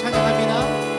찬양합니다.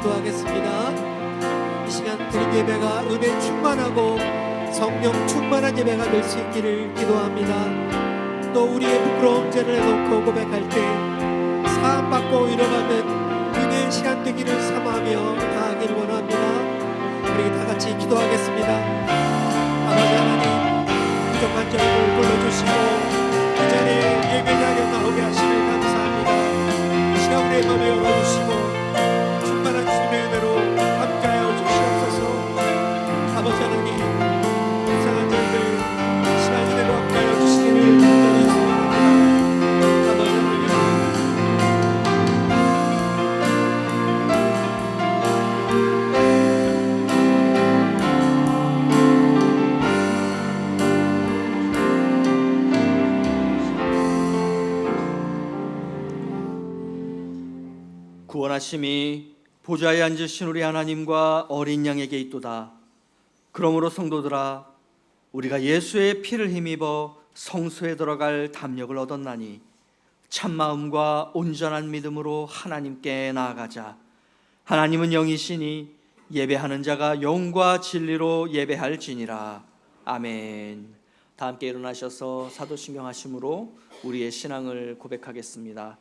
기도하겠습니다. 이 시간 드린 예배가 은혜 충만하고 성령 충만한 예배가 될 수 있기를 기도합니다. 또 우리의 부끄러운 죄를 해놓고 고백할 때 사함받고 위로받는 은혜의 시간 되기를 사모하며 다하기를 원합니다. 우리 다 같이 기도하겠습니다. 아버지 하나님, 부족한 저희를 불러주시고 이 자리에 예배 자리에 나오게 하시길 감사합니다. 이 시간 우리의 마음을 열어주시고 충만한 주님의 은혜로 함께하여 주시옵소서. 아버지 하나님, 이상한 저희들 시간 은혜로 함께하여 주시기를 간절히 소원합니다. 아버지 하나님, 구원하심이 보좌에 앉으신 우리 하나님과 어린 양에게 있도다. 그러므로 성도들아, 우리가 예수의 피를 힘입어 성소에 들어갈 담력을 얻었나니 참마음과 온전한 믿음으로 하나님께 나아가자. 하나님은 영이시니 예배하는 자가 영과 진리로 예배할지니라. 아멘. 다 함께 일어나셔서 사도신경 하심으로 우리의 신앙을 고백하겠습니다.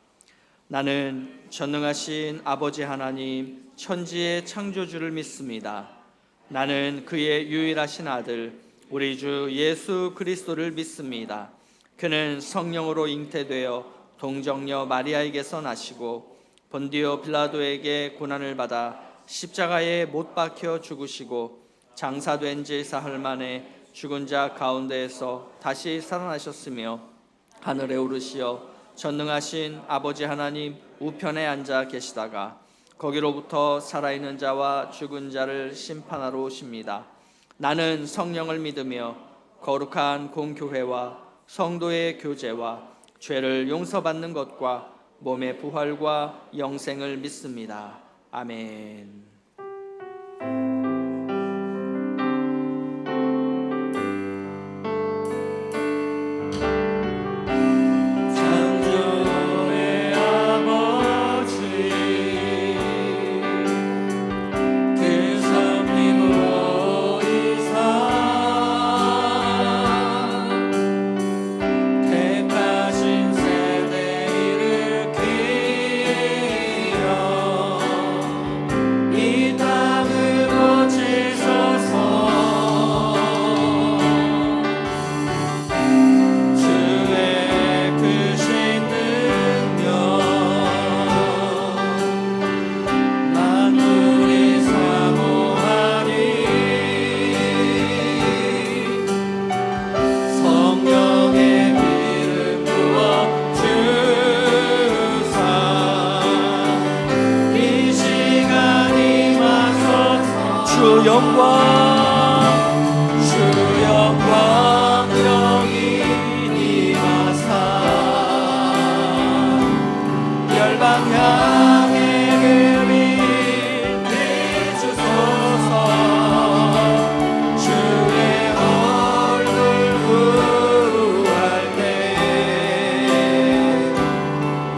나는 전능하신 아버지 하나님 천지의 창조주를 믿습니다. 나는 그의 유일하신 아들 우리 주 예수 그리스도를 믿습니다. 그는 성령으로 잉태되어 동정녀 마리아에게서 나시고 본디오 빌라도에게 고난을 받아 십자가에 못 박혀 죽으시고 장사된 지 사흘 만에 죽은 자 가운데에서 다시 살아나셨으며 하늘에 오르시어 전능하신 아버지 하나님 우편에 앉아 계시다가 거기로부터 살아있는 자와 죽은 자를 심판하러 오십니다. 나는 성령을 믿으며 거룩한 공교회와 성도의 교제와 죄를 용서받는 것과 몸의 부활과 영생을 믿습니다. 아멘. 주 영광 영이 임하사 열방 향해 그리 비추소서. 주의 얼굴 구할 때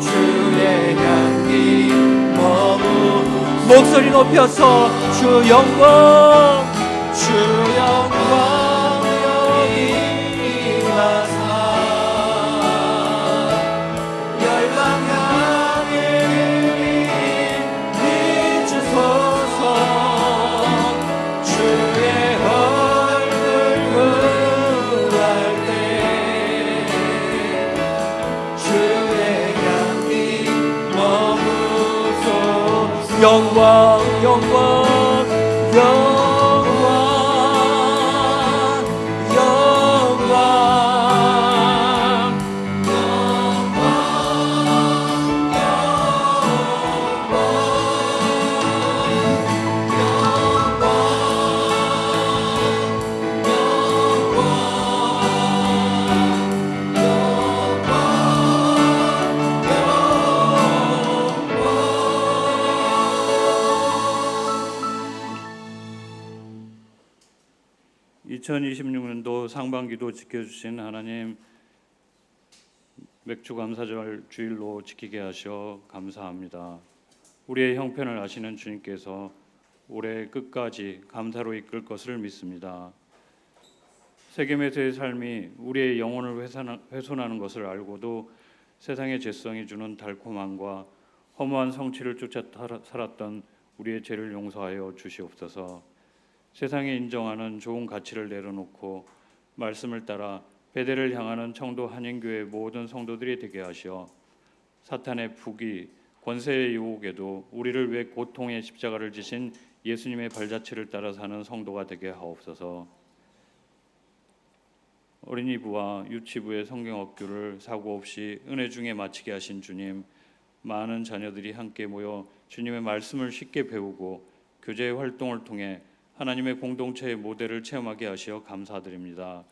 주의 향기 머무 목소리 높여서 주 영광 여기 임하사 열방 향해 비추소서. 주의 얼굴 구할 때 주의 향기 머무소서. 영광 (2026년도) 상반기도 지켜주신 하나님, 맥주 감사절 주일로 지키게 하셔 감사합니다. 우리의 형편을 아시는 주님께서 올해 끝까지 감사로 이끌 것을 믿습니다. 세겜에서의 삶이 우리의 영혼을 훼손하는 것을 알고도 세상의 죄성이 주는 달콤함과 허무한 성취를 쫓아 살았던 우리의 죄를 용서하여 주시옵소서. 세상에 인정하는 좋은 가치를 내려놓고 말씀을 따라 베델을 향하는 청도 한인교회 모든 성도들이 되게 하시어 사탄의 부귀 권세의 유혹에도 우리를 위해 고통의 십자가를 지신 예수님의 발자취를 따라 사는 성도가 되게 하옵소서. 어린이부와 유치부의 성경학교를 사고 없이 은혜 중에 마치게 하신 주님, 많은 자녀들이 함께 모여 주님의 말씀을 쉽게 배우고 교제 활동을 통해 하나님의 공동체의 모델을 체험하게 하시어 감사드립니다.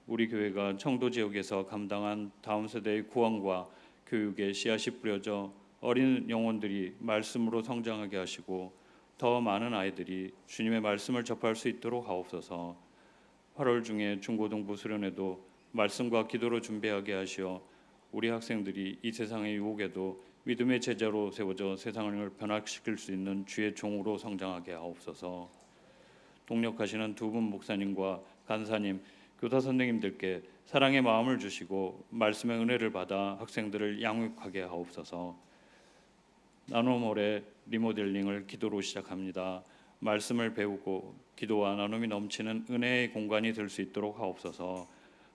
우리 교회가 청도 지역에서 감당한 다음 세대의 구원과 교육에 씨앗이 뿌려져 어린 영혼들이 말씀으로 성장하게 하시고 더 많은 아이들이 주님의 말씀을 접할 수 있도록 하옵소서. 8월 중에 중고등부 수련회도 말씀과 기도로 준비하게 하시어 우리 학생들이 이 세상의 유혹에도 믿음의 제자로 세워져 세상을 변화시킬 수 있는 주의 종으로 성장하게 하옵소서. 동력하시는 두 분 목사님과 간사님, 교사 선생님들께 사랑의 마음을 주시고 말씀의 은혜를 받아 학생들을 양육하게 하옵소서. 나눔 올해 리모델링을 기도로 시작합니다. 말씀을 배우고 기도와 나눔이 넘치는 은혜의 공간이 될 수 있도록 하옵소서.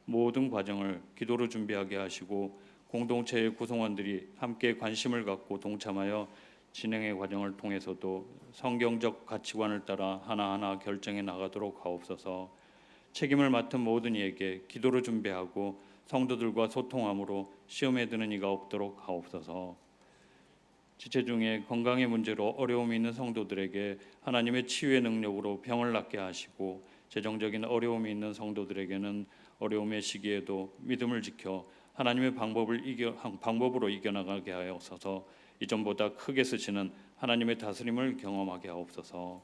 모든 과정을 기도로 준비하게 하시고 공동체의 구성원들이 함께 관심을 갖고 동참하여 진행의 과정을 통해서도 성경적 가치관을 따라 하나하나 결정해 나가도록 하옵소서. 책임을 맡은 모든 이에게 기도로 준비하고 성도들과 소통함으로 시험에 드는 이가 없도록 하옵소서. 지체 중에 건강의 문제로 어려움이 있는 성도들에게 하나님의 치유의 능력으로 병을 낫게 하시고 재정적인 어려움이 있는 성도들에게는 어려움의 시기에도 믿음을 지켜 하나님의 방법으로 이겨나가게 하옵소서. 이전보다 크게 쓰시는 하나님의 다스림을 경험하게 하옵소서.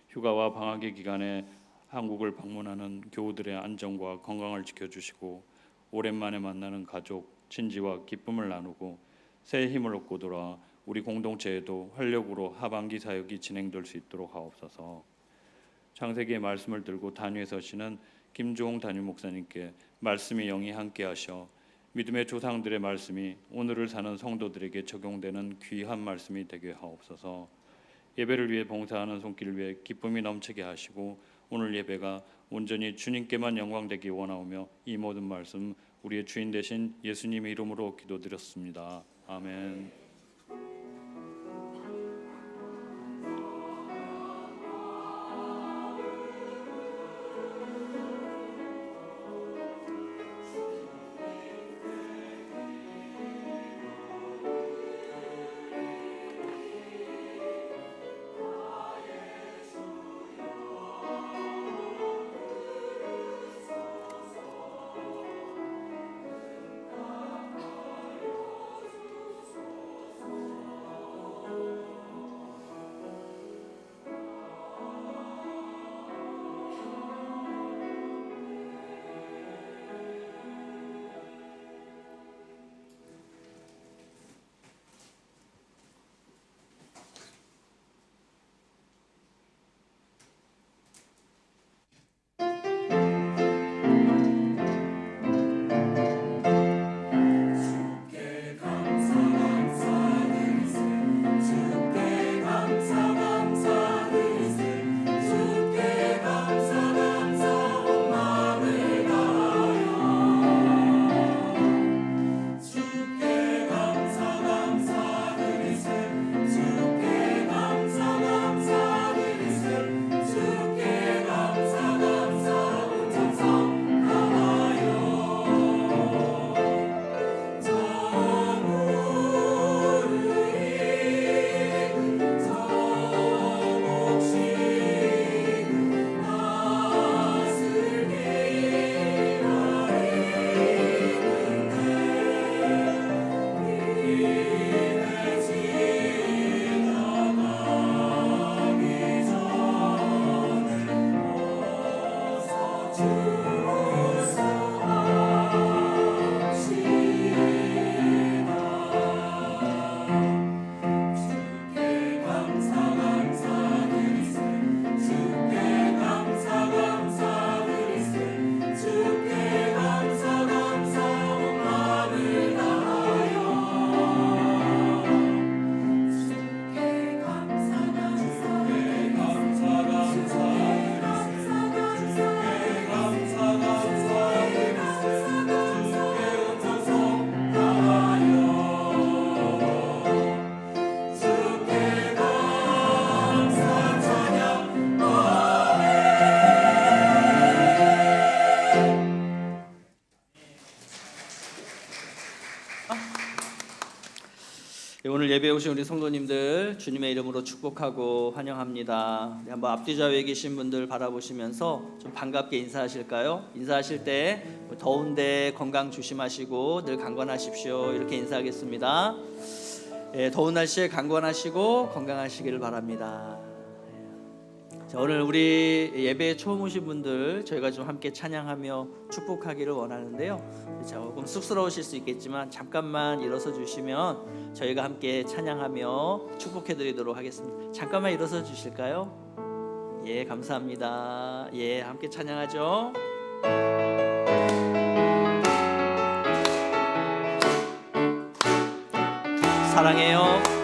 휴가와 방학의 기간에 한국을 방문하는 교우들의 안전과 건강을 지켜주시고 오랜만에 만나는 가족, 친지와 기쁨을 나누고 새 힘을 얻고 돌아 우리 공동체에도 활력으로 하반기 사역이 진행될 수 있도록 하옵소서. 창세기의 말씀을 들고 단위에 서시는 김종홍 담임 목사님께 말씀의 영이 함께하셔 믿음의 조상들의 말씀이 오늘을 사는 성도들에게 적용되는 귀한 말씀이 되게 하옵소서. 예배를 위해 봉사하는 손길을 위해 기쁨이 넘치게 하시고 오늘 예배가 온전히 주님께만 영광되기 원하오며 이 모든 말씀 우리의 주인 되신 예수님의 이름으로 기도드렸습니다. 아멘. 오늘 예배에 오신 우리 성도님들 주님의 이름으로 축복하고 환영합니다. 한번 앞뒤 좌우에 계신 분들 바라보시면서 좀 반갑게 인사하실까요? 인사하실 때 더운데 건강 조심하시고 늘 강건하십시오. 이렇게 인사하겠습니다. 더운 날씨에 강건하시고 건강하시기를 바랍니다. 자, 오늘 우리 예배에 처음 오신 분들 저희가 좀 함께 찬양하며 축복하기를 원하는데요. 조금 쑥스러우실 수 있겠지만 잠깐만 일어서 주시면 저희가 함께 찬양하며 축복해 드리도록 하겠습니다. 잠깐만 일어서 주실까요? 예, 감사합니다. 예, 함께 찬양하죠. 사랑해요.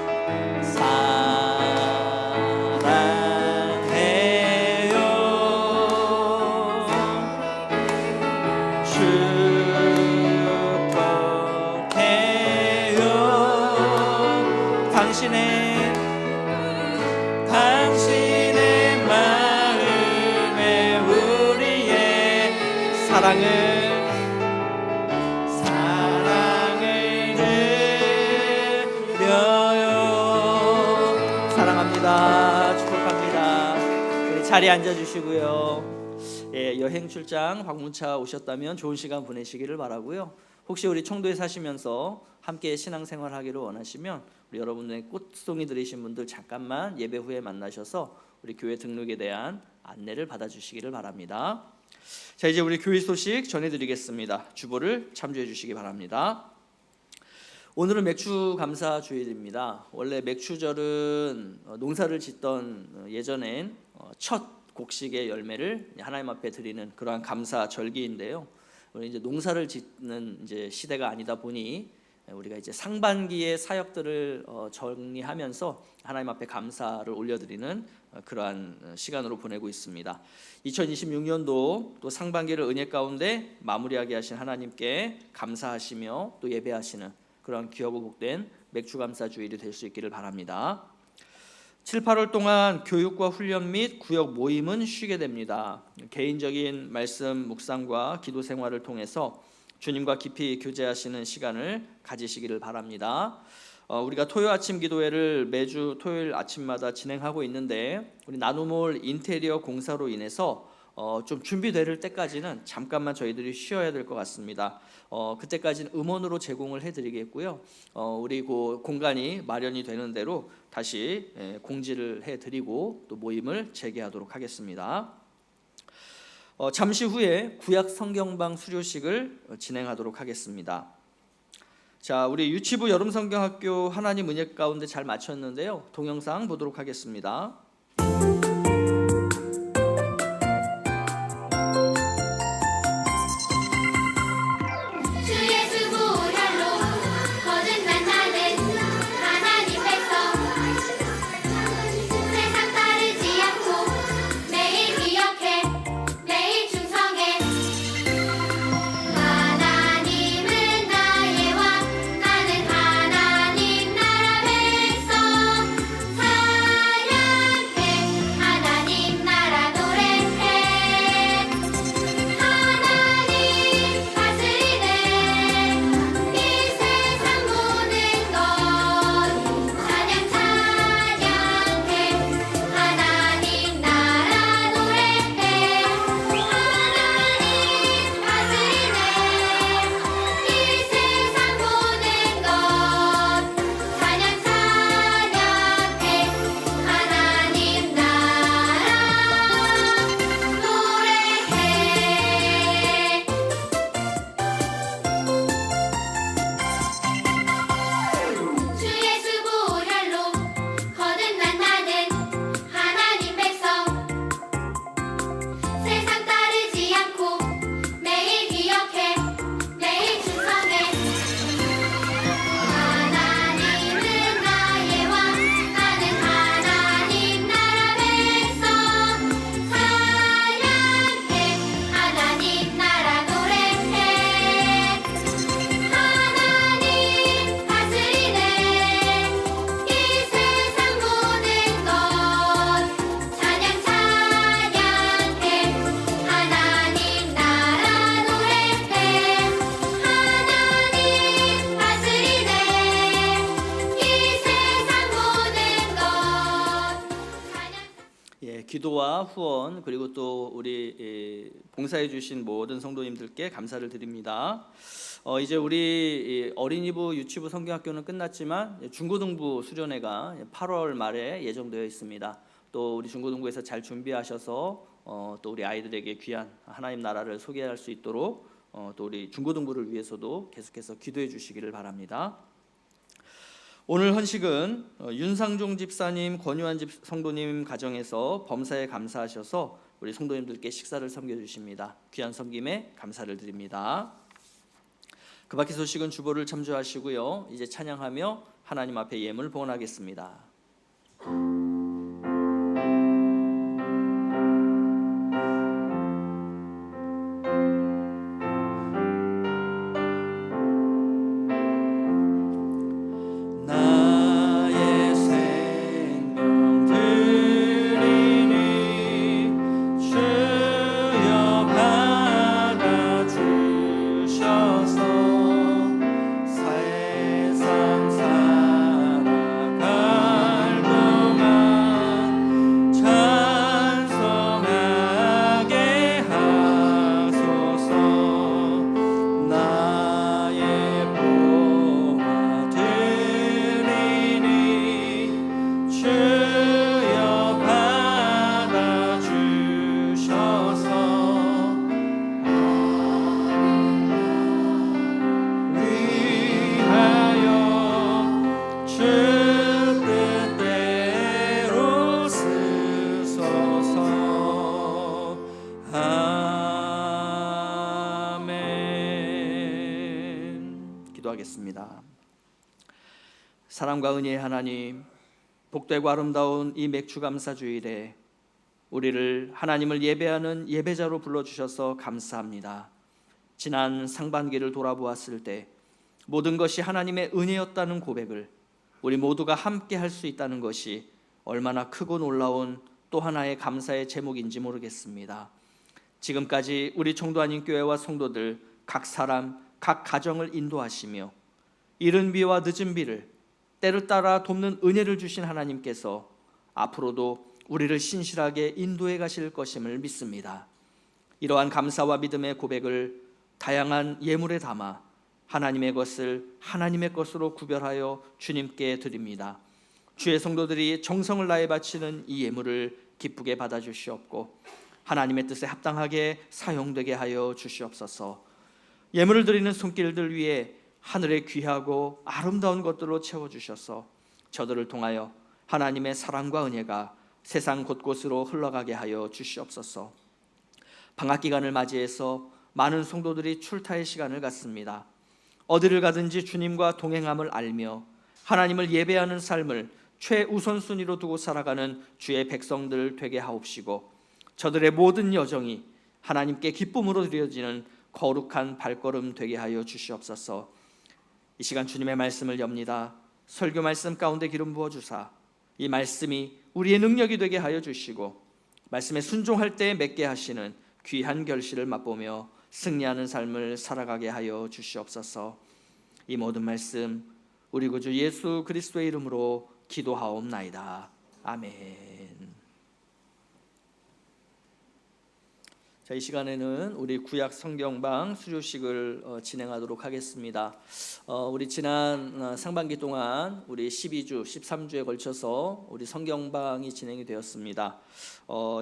당신의 마음에 우리의 사랑을 드려요. 사랑합니다. 축복합니다. 우리 자리에 앉아주시고요. 예, 여행 출장 방문차 오셨다면 좋은 시간 보내시기를 바라고요. 혹시 우리 청도에 사시면서 함께 신앙생활 하기를 원하시면 우리 여러분의 꽃송이 들으신 분들 잠깐만 예배 후에 만나셔서 우리 교회 등록에 대한 안내를 받아주시기를 바랍니다. 자, 이제 우리 교회 소식 전해드리겠습니다. 주보를 참조해 주시기 바랍니다. 오늘은 맥주 감사 주일입니다. 원래 맥주절은 농사를 짓던 예전엔 첫 곡식의 열매를 하나님 앞에 드리는 그러한 감사 절기인데요. 우리 이제 농사를 짓는 이제 시대가 아니다 보니 우리가 이제 상반기의 사역들을 정리하면서 하나님 앞에 감사를 올려드리는 그러한 시간으로 보내고 있습니다. 2026년도 또 상반기를 은혜 가운데 마무리하게 하신 하나님께 감사하시며 또 예배하시는 그런 귀하고 복된 맥주감사 주일이 될 수 있기를 바랍니다. 7, 8월 동안 교육과 훈련 및 구역 모임은 쉬게 됩니다. 개인적인 말씀 묵상과 기도 생활을 통해서 주님과 깊이 교제하시는 시간을 가지시기를 바랍니다. 우리가 토요 아침 기도회를 매주 토요일 아침마다 진행하고 있는데 우리 나눔홀 인테리어 공사로 인해서 좀 준비될 때까지는 잠깐만 저희들이 쉬어야 될 것 같습니다. 그때까지는 음원으로 제공을 해드리겠고요. 우리 그 공간이 마련이 되는 대로 다시 공지를 해드리고 또 모임을 재개하도록 하겠습니다. 잠시 후에 구약 성경방 수료식을 진행하도록 하겠습니다. 자, 우리 유치부 여름성경학교 하나님 은혜 가운데 잘 마쳤는데요. 동영상 보도록 하겠습니다. 기도와 후원 그리고 또 우리 봉사해 주신 모든 성도님들께 감사를 드립니다. 이제 우리 어린이부 유치부 성경학교는 끝났지만 중고등부 수련회가 8월 말에 예정되어 있습니다. 또 우리 중고등부에서 잘 준비하셔서 또 우리 아이들에게 귀한 하나님 나라를 소개할 수 있도록 또 우리 중고등부를 위해서도 계속해서 기도해 주시기를 바랍니다. 오늘 헌식은 윤상종 집사님, 권유한 성도님 가정에서 범사에 감사하셔서 우리 성도님들께 식사를 섬겨주십니다. 귀한 섬김에 감사를 드립니다. 그 밖의 소식은 주보를 참조하시고요. 이제 찬양하며 하나님 앞에 예물 봉헌하겠습니다. 기도하겠습니다. 사랑과 은혜의 하나님, 복되고 아름다운 이 맥주감사 주일에 우리를 하나님을 예배하는 예배자로 불러주셔서 감사합니다. 지난 상반기를 돌아보았을 때 모든 것이 하나님의 은혜였다는 고백을 우리 모두가 함께 할 수 있다는 것이 얼마나 크고 놀라운 또 하나의 감사의 제목인지 모르겠습니다. 지금까지 우리 청도한인교회와 성도들 각 사람 각 가정을 인도하시며 이른 비와 늦은 비를 때를 따라 돕는 은혜를 주신 하나님께서 앞으로도 우리를 신실하게 인도해 가실 것임을 믿습니다. 이러한 감사와 믿음의 고백을 다양한 예물에 담아 하나님의 것을 하나님의 것으로 구별하여 주님께 드립니다. 주의 성도들이 정성을 다해 바치는 이 예물을 기쁘게 받아 주시옵고 하나님의 뜻에 합당하게 사용되게 하여 주시옵소서. 예물을 드리는 손길들 위에 하늘의 귀하고 아름다운 것들로 채워주셔서 저들을 통하여 하나님의 사랑과 은혜가 세상 곳곳으로 흘러가게 하여 주시옵소서. 방학기간을 맞이해서 많은 성도들이 출타의 시간을 갖습니다. 어디를 가든지 주님과 동행함을 알며 하나님을 예배하는 삶을 최우선순위로 두고 살아가는 주의 백성들 되게 하옵시고 저들의 모든 여정이 하나님께 기쁨으로 드려지는 거룩한 발걸음 되게 하여 주시옵소서. 이 시간 주님의 말씀을 엽니다. 설교 말씀 가운데 기름 부어주사 이 말씀이 우리의 능력이 되게 하여 주시고 말씀에 순종할 때 맺게 하시는 귀한 결실을 맛보며 승리하는 삶을 살아가게 하여 주시옵소서. 이 모든 말씀 우리 구주 예수 그리스도의 이름으로 기도하옵나이다. 아멘. 자, 이 시간에는 우리 구약 성경방 수료식을 진행하도록 하겠습니다. 우리 지난 상반기 동안 우리 12주, 13주에 걸쳐서 우리 성경방이 진행이 되었습니다.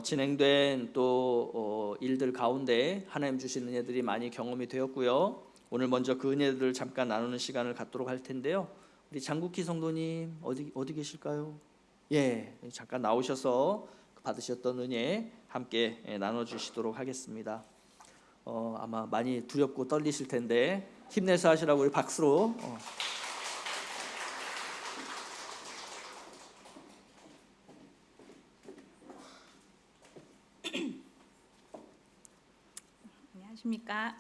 진행된 또 일들 가운데 하나님 주신 은혜들이 많이 경험이 되었고요. 오늘 먼저 그 은혜들을 잠깐 나누는 시간을 갖도록 할 텐데요. 우리 장국희 성도님 어디 계실까요? 예, 잠깐 나오셔서 받으셨던 은혜 함께 나눠주시도록 하겠습니다. 아마 많이 두렵고 떨리실 텐데 힘내서 하시라고 우리 박수로. 안녕하십니까.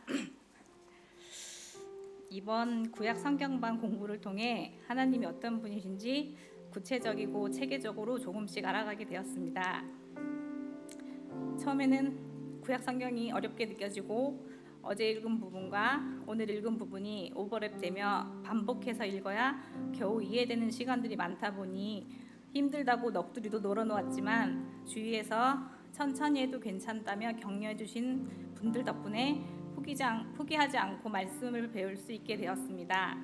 이번 구약 성경방 공부를 통해 하나님이 어떤 분이신지 구체적이고 체계적으로 조금씩 알아가게 되었습니다. 처음에는 구약 성경이 어렵게 느껴지고 어제 읽은 부분과 오늘 읽은 부분이 오버랩되며 반복해서 읽어야 겨우 이해되는 시간들이 많다 보니 힘들다고 넋두리도 놀아놓았지만 주위에서 천천히 해도 괜찮다며 격려해 주신 분들 덕분에 포기하지 않고 말씀을 배울 수 있게 되었습니다.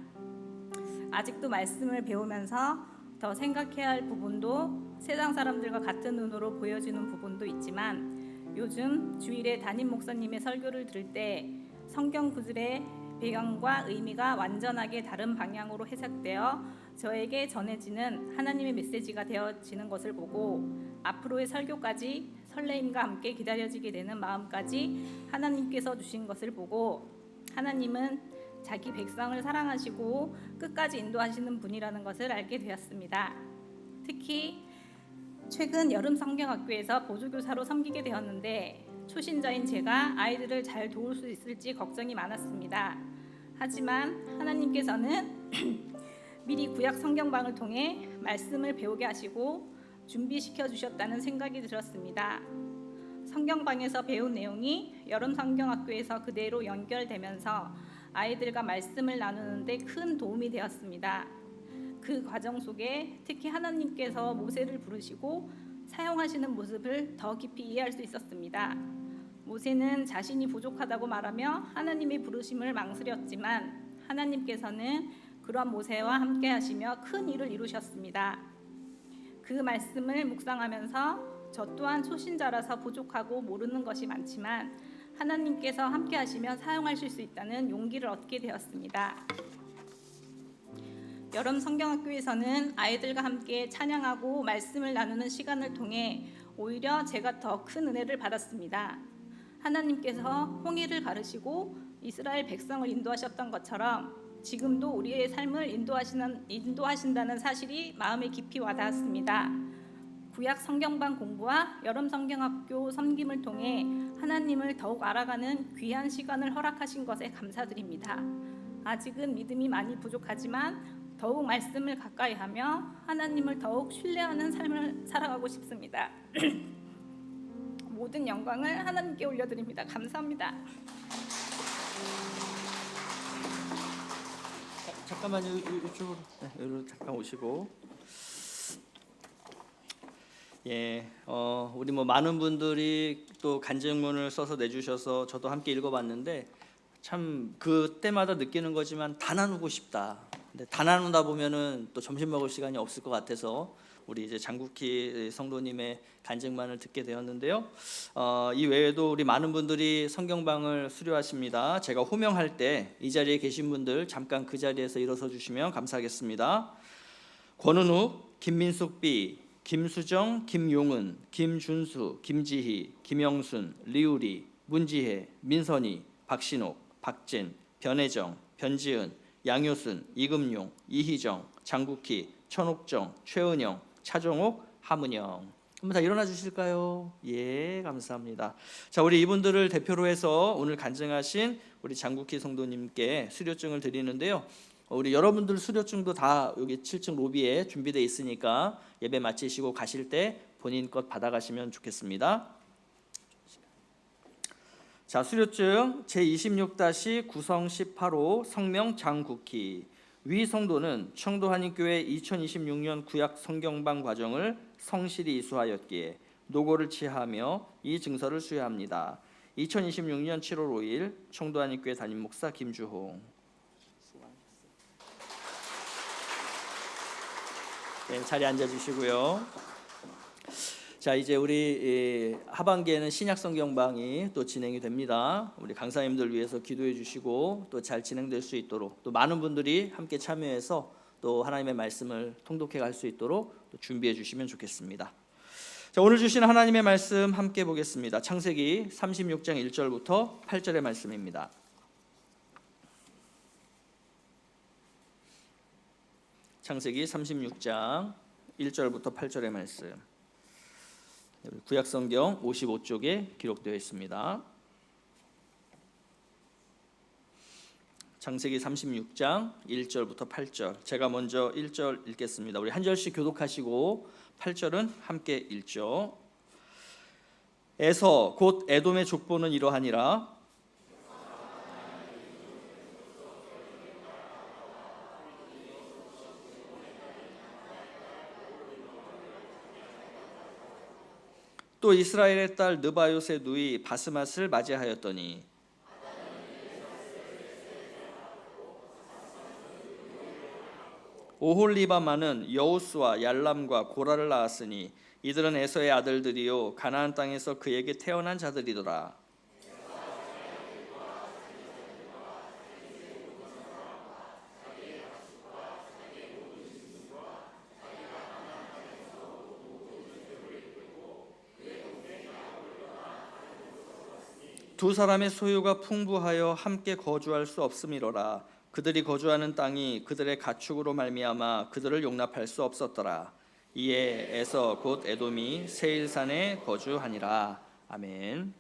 아직도 말씀을 배우면서 더 생각해야 할 부분도 세상 사람들과 같은 눈으로 보여지는 부분도 있지만 요즘 주일에 담임 목사님의 설교를 들을 때 성경 구절의 배경과 의미가 완전하게 다른 방향으로 해석되어 저에게 전해지는 하나님의 메시지가 되어지는 것을 보고 앞으로의 설교까지 설레임과 함께 기다려지게 되는 마음까지 하나님께서 주신 것을 보고 하나님은 자기 백성을 사랑하시고 끝까지 인도하시는 분이라는 것을 알게 되었습니다. 특히 최근 여름 성경학교에서 보조교사로 섬기게 되었는데 초신자인 제가 아이들을 잘 도울 수 있을지 걱정이 많았습니다. 하지만 하나님께서는 미리 구약 성경방을 통해 말씀을 배우게 하시고 준비시켜 주셨다는 생각이 들었습니다. 성경방에서 배운 내용이 여름 성경학교에서 그대로 연결되면서 아이들과 말씀을 나누는데 큰 도움이 되었습니다. 그 과정 속에 특히 하나님께서 모세를 부르시고 사용하시는 모습을 더 깊이 이해할 수 있었습니다. 모세는 자신이 부족하다고 말하며 하나님의 부르심을 망설였지만 하나님께서는 그러한 모세와 함께 하시며 큰 일을 이루셨습니다. 그 말씀을 묵상하면서 저 또한 초신자라서 부족하고 모르는 것이 많지만 하나님께서 함께 하시며 사용하실 수 있다는 용기를 얻게 되었습니다. 여름 성경학교에서는 아이들과 함께 찬양하고 말씀을 나누는 시간을 통해 오히려 제가 더 큰 은혜를 받았습니다. 하나님께서 홍해를 가르시고 이스라엘 백성을 인도하셨던 것처럼 지금도 우리의 삶을 인도하신다는 사실이 마음에 깊이 와닿았습니다. 구약 성경방 공부와 여름 성경학교 섬김을 통해 하나님을 더욱 알아가는 귀한 시간을 허락하신 것에 감사드립니다. 아직은 믿음이 많이 부족하지만 더욱 말씀을 가까이 하며 하나님을 더욱 신뢰하는 삶을 살아가고 싶습니다. 모든 영광을 하나님께 올려드립니다. 감사합니다. 잠깐만요. 이쪽으로 여기로 잠깐 오시고. 우리 많은 분들이 또 간증문을 써서 내주셔서 저도 함께 읽어봤는데 참 그때마다 느끼는 거지만 다 나누고 싶다. 근데 다 나누다 보면은 또 점심 먹을 시간이 없을 것 같아서 우리 이제 장국희 성도님의 간증만을 듣게 되었는데요. 이 외에도 우리 많은 분들이 성경방을 수료하십니다. 제가 호명할 때 이 자리에 계신 분들 잠깐 그 자리에서 일어서 주시면 감사하겠습니다. 권은욱, 김민숙 B, 김수정, 김용은, 김준수, 김지희, 김영순, 리우리, 문지혜, 민선희, 박신옥, 박진, 변혜정, 변지은, 양효순, 이금용, 이희정, 장국희, 천옥정, 최은영, 차종옥, 하문영. 한번 다 일어나 주실까요? 예, 감사합니다. 자, 우리 이분들을 대표로 해서 오늘 간증하신 우리 장국희 성도님께 수료증을 드리는데요. 우리 여러분들 수료증도 다 여기 7층 로비에 준비되어 있으니까 예배 마치시고 가실 때 본인 것 받아가시면 좋겠습니다. 자, 수료증 제26- 구성 18호 성명 장국희. 위 성도는 청도 한인교회 2026년 구약 성경방 과정을 성실히 이수하였기에 노고를 취하며 이 증서를 수여합니다. 2026년 7월 5일 청도 한인교회 담임 목사 김주홍. 네, 자리에 앉아 주시고요. 자, 이제 우리 하반기에는 신약 성경방이 또 진행이 됩니다. 우리 강사님들 위해서 기도해 주시고 또 잘 진행될 수 있도록 또 많은 분들이 함께 참여해서 또 하나님의 말씀을 통독해 갈 수 있도록 또 준비해 주시면 좋겠습니다. 자, 오늘 주신 하나님의 말씀 함께 보겠습니다. 창세기 36장 1절부터 8절의 말씀입니다. 창세기 36장 1절부터 8절의 말씀. 구약성경 55쪽에 기록되어 있습니다. 창세기 36장 1절부터 8절. 제가 먼저 1절 읽겠습니다. 우리 한 절씩 교독하시고 8절은 함께 읽죠. 에서 곧 에돔의 족보는 이러하니라. 또 이스라엘의 딸 느바요의 누이 바스맛을 맞이하였더니 오홀리바마는 여우스와 얄람과 고라를 낳았으니 이들은 에서의 아들들이요 가나안 땅에서 그에게 태어난 자들이더라. 두 사람의 소유가 풍부하여 함께 거주할 수 없음이로라. 그들이 거주하는 땅이 그들의 가축으로 말미암아 그들을 용납할 수 없었더라. 이에 에서 곧 에돔이 세일산에 거주하니라. 아멘.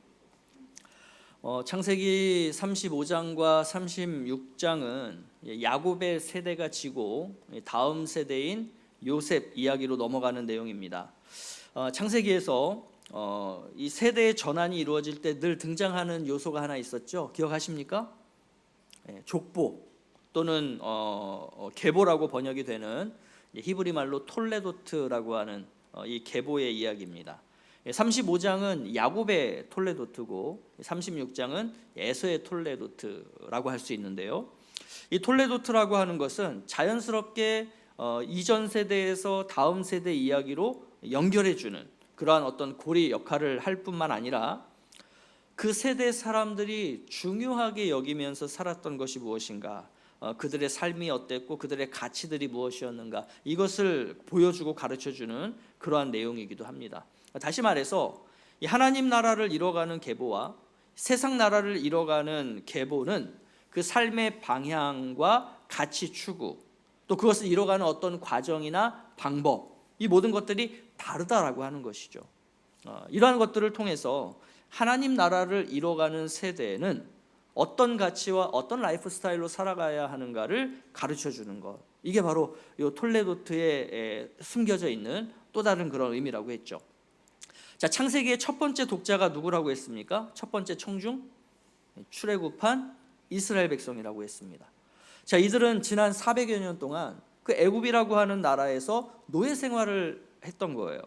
창세기 35장과 36장은 야곱의 세대가 지고 다음 세대인 요셉 이야기로 넘어가는 내용입니다. 창세기에서 이 세대의 전환이 이루어질 때 늘 등장하는 요소가 하나 있었죠. 기억하십니까? 족보 또는 계보라고 번역이 되는 히브리 말로 톨레도트라고 하는 이 계보의 이야기입니다. 35장은 야곱의 톨레도트고 36장은 에서의 톨레도트라고 할 수 있는데요. 이 톨레도트라고 하는 것은 자연스럽게 이전 세대에서 다음 세대 이야기로 연결해주는 그러한 어떤 고리 역할을 할 뿐만 아니라 그 세대 사람들이 중요하게 여기면서 살았던 것이 무엇인가, 그들의 삶이 어땠고 그들의 가치들이 무엇이었는가, 이것을 보여주고 가르쳐주는 그러한 내용이기도 합니다. 다시 말해서 이 하나님 나라를 이뤄가는 계보와 세상 나라를 이뤄가는 계보는 그 삶의 방향과 가치 추구, 또 그것을 이뤄가는 어떤 과정이나 방법, 이 모든 것들이 다르다라고 하는 것이죠. 이러한 것들을 통해서 하나님 나라를 이뤄가는 세대는 어떤 가치와 어떤 라이프 스타일로 살아가야 하는가를 가르쳐주는 것, 이게 바로 이 톨레도트에 숨겨져 있는 또 다른 그런 의미라고 했죠. 자, 창세기의 첫 번째 독자가 누구라고 했습니까? 첫 번째 청중, 출애굽한 이스라엘 백성이라고 했습니다. 자, 이들은 지난 400여 년 동안 그 애굽이라고 하는 나라에서 노예 생활을 했던 거예요.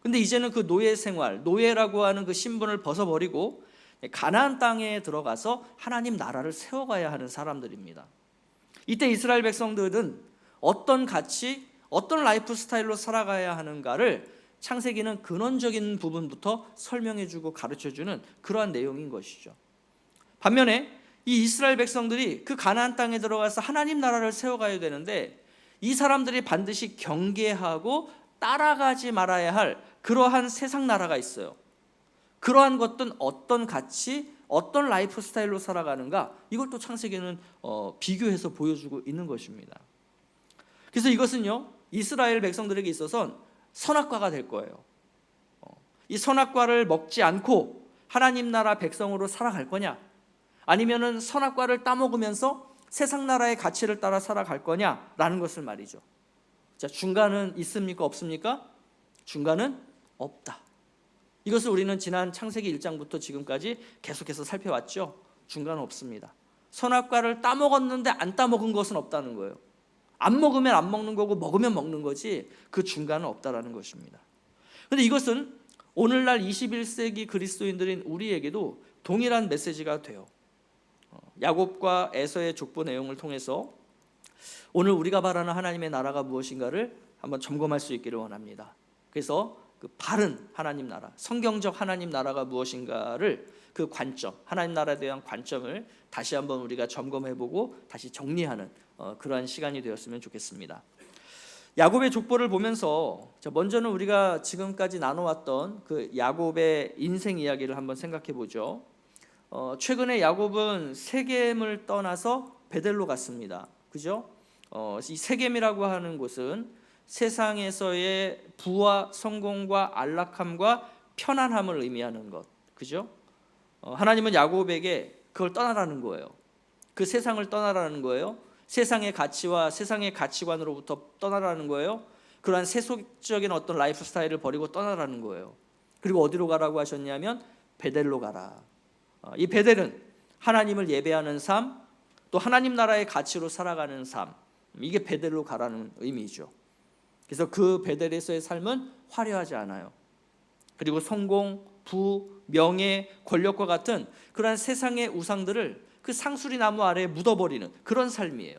근데 이제는 그 노예 생활, 노예라고 하는 그 신분을 벗어버리고 가나안 땅에 들어가서 하나님 나라를 세워가야 하는 사람들입니다. 이때 이스라엘 백성들은 어떤 가치, 어떤 라이프 스타일로 살아가야 하는가를 창세기는 근원적인 부분부터 설명해주고 가르쳐주는 그러한 내용인 것이죠. 반면에 이 이스라엘 백성들이 그 가나안 땅에 들어가서 하나님 나라를 세워가야 되는데 이 사람들이 반드시 경계하고 따라가지 말아야 할 그러한 세상 나라가 있어요. 그러한 것들은 어떤 가치, 어떤 라이프 스타일로 살아가는가, 이걸 또 창세기는 비교해서 보여주고 있는 것입니다. 그래서 이것은요, 이스라엘 백성들에게 있어서는 선악과가 될 거예요. 이 선악과를 먹지 않고 하나님 나라 백성으로 살아갈 거냐, 아니면은 선악과를 따먹으면서 세상 나라의 가치를 따라 살아갈 거냐라는 것을 말이죠. 자, 중간은 있습니까? 없습니까? 중간은 없다. 이것을 우리는 지난 창세기 1장부터 지금까지 계속해서 살펴왔죠. 중간은 없습니다. 선악과를 따먹었는데 안 따먹은 것은 없다는 거예요. 안 먹으면 안 먹는 거고 먹으면 먹는 거지 그 중간은 없다라는 것입니다. 그런데 이것은 오늘날 21세기 그리스도인들인 우리에게도 동일한 메시지가 돼요. 야곱과 에서의 족보 내용을 통해서 오늘 우리가 바라는 하나님의 나라가 무엇인가를 한번 점검할 수 있기를 원합니다. 그래서 그 바른 하나님 나라, 성경적 하나님 나라가 무엇인가를, 그 관점, 하나님 나라에 대한 관점을 다시 한번 우리가 점검해보고 다시 정리하는 그러한 시간이 되었으면 좋겠습니다. 야곱의 족보를 보면서 먼저는 우리가 지금까지 나눠왔던 그 야곱의 인생 이야기를 한번 생각해보죠. 최근에 야곱은 세겜을 떠나서 베델로 갔습니다. 그죠? 이 세겜이라고 하는 곳은 세상에서의 부와 성공과 안락함과 편안함을 의미하는 것, 그죠? 하나님은 야곱에게 그걸 떠나라는 거예요. 그 세상을 떠나라는 거예요. 세상의 가치와 세상의 가치관으로부터 떠나라는 거예요. 그러한 세속적인 어떤 라이프 스타일을 버리고 떠나라는 거예요. 그리고 어디로 가라고 하셨냐면 베델로 가라. 이 베델은 하나님을 예배하는 삶, 또 하나님 나라의 가치로 살아가는 삶, 이게 베델로 가라는 의미죠. 그래서 그 베델에서의 삶은 화려하지 않아요. 그리고 성공, 부, 명예, 권력과 같은 그러한 세상의 우상들을 그 상수리 나무 아래에 묻어버리는 그런 삶이에요.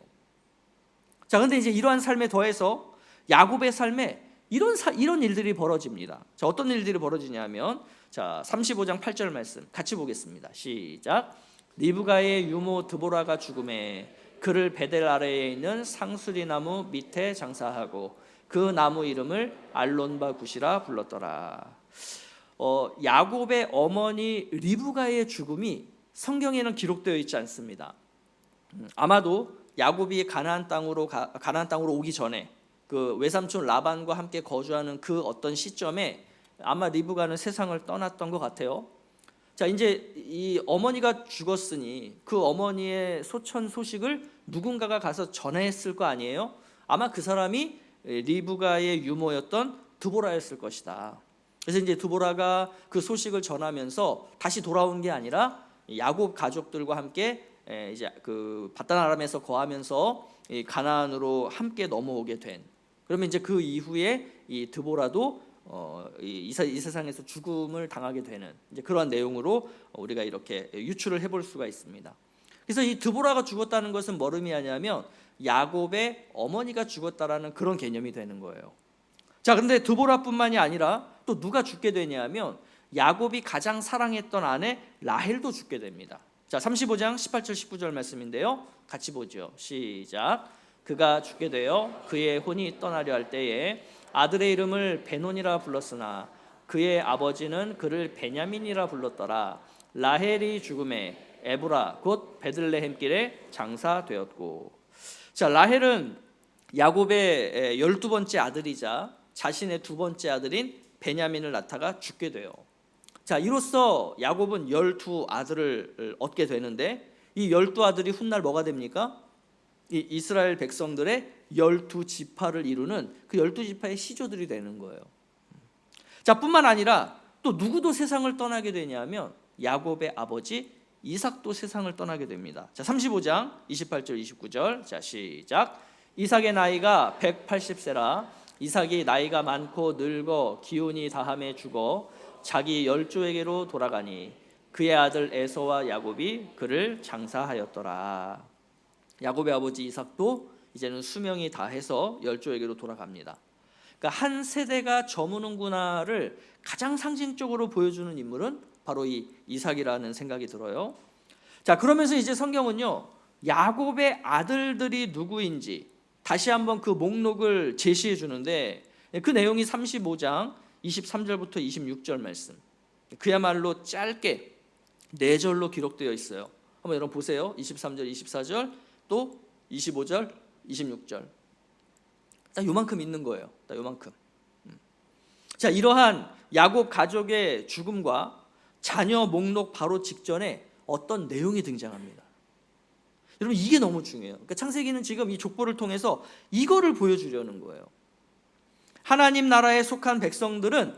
자, 근데 이제 이러한 삶에 더해서 야곱의 삶에 이런 일들이 벌어집니다. 자, 어떤 일들이 벌어지냐면, 자, 35장 8절 말씀 같이 보겠습니다. 시작. 리브가의 유모 드보라가 죽음에 그를 베델 아래에 있는 상수리 나무 밑에 장사하고 그 나무 이름을 알론바 굿이라 불렀더라. 야곱의 어머니 리브가의 죽음이 성경에는 기록되어 있지 않습니다. 아마도 야곱이 가나안 땅으로 오기 전에 그 외삼촌 라반과 함께 거주하는 그 어떤 시점에 아마 리브가는 세상을 떠났던 것 같아요. 자, 이제 이 어머니가 죽었으니 그 어머니의 소천 소식을 누군가가 가서 전했을 거 아니에요? 아마 그 사람이 리브가의 유모였던 드보라였을 것이다. 그래서 이제 드보라가 그 소식을 전하면서 다시 돌아온 게 아니라 야곱 가족들과 함께 이제 그 바단 아람에서 거하면서 가나안으로 함께 넘어오게 된. 그러면 이제 그 이후에 이 드보라도 이 세상에서 죽음을 당하게 되는 이제 그러한 내용으로 우리가 이렇게 유추를 해볼 수가 있습니다. 그래서 이 드보라가 죽었다는 것은 뭘 의미하냐면 야곱의 어머니가 죽었다라는 그런 개념이 되는 거예요. 자, 근데 드보라뿐만이 아니라 또 누가 죽게 되냐면 야곱이 가장 사랑했던 아내 라헬도 죽게 됩니다. 자, 35장 18절 19절 말씀인데요. 같이 보죠. 시작. 그가 죽게 되어 그의 혼이 떠나려 할 때에 아들의 이름을 베논이라 불렀으나 그의 아버지는 그를 베냐민이라 불렀더라. 라헬이 죽음에 에브라 곧 베들레헴길에 장사되었고. 자, 라헬은 야곱의 12번째 아들이자 자신의 두 번째 아들인 베냐민을 낳다가 죽게 돼요. 자, 이로써 야곱은 12아들을 얻게 되는데 이 12아들이 훗날 뭐가 됩니까? 이 이스라엘 백성들의 12지파를 이루는 그 12지파의 시조들이 되는 거예요. 자, 뿐만 아니라 또 누구도 세상을 떠나게 되냐면 야곱의 아버지 이삭도 세상을 떠나게 됩니다. 자, 35장 28절 29절. 자, 시작. 이삭의 나이가 180세라. 이삭이 나이가 많고 늙어 기운이 다함에 죽어 자기 열조에게로 돌아가니 그의 아들 에서와 야곱이 그를 장사하였더라. 야곱의 아버지 이삭도 이제는 수명이 다해서 열조에게로 돌아갑니다. 그러니까 한 세대가 저무는구나를 가장 상징적으로 보여주는 인물은 바로 이 이삭이라는 생각이 들어요. 자, 그러면서 이제 성경은요, 야곱의 아들들이 누구인지 다시 한번 그 목록을 제시해 주는데 그 내용이 35장 23절부터 26절 말씀. 그야말로 짧게 4절로 기록되어 있어요. 한번 여러분 보세요. 23절, 24절, 또 25절, 26절. 딱 요만큼 있는 거예요. 딱 요만큼. 자, 이러한 야곱 가족의 죽음과 자녀 목록 바로 직전에 어떤 내용이 등장합니다. 여러분, 이게 너무 중요해요. 그러니까 창세기는 지금 이 족보를 통해서 이거를 보여주려는 거예요. 하나님 나라에 속한 백성들은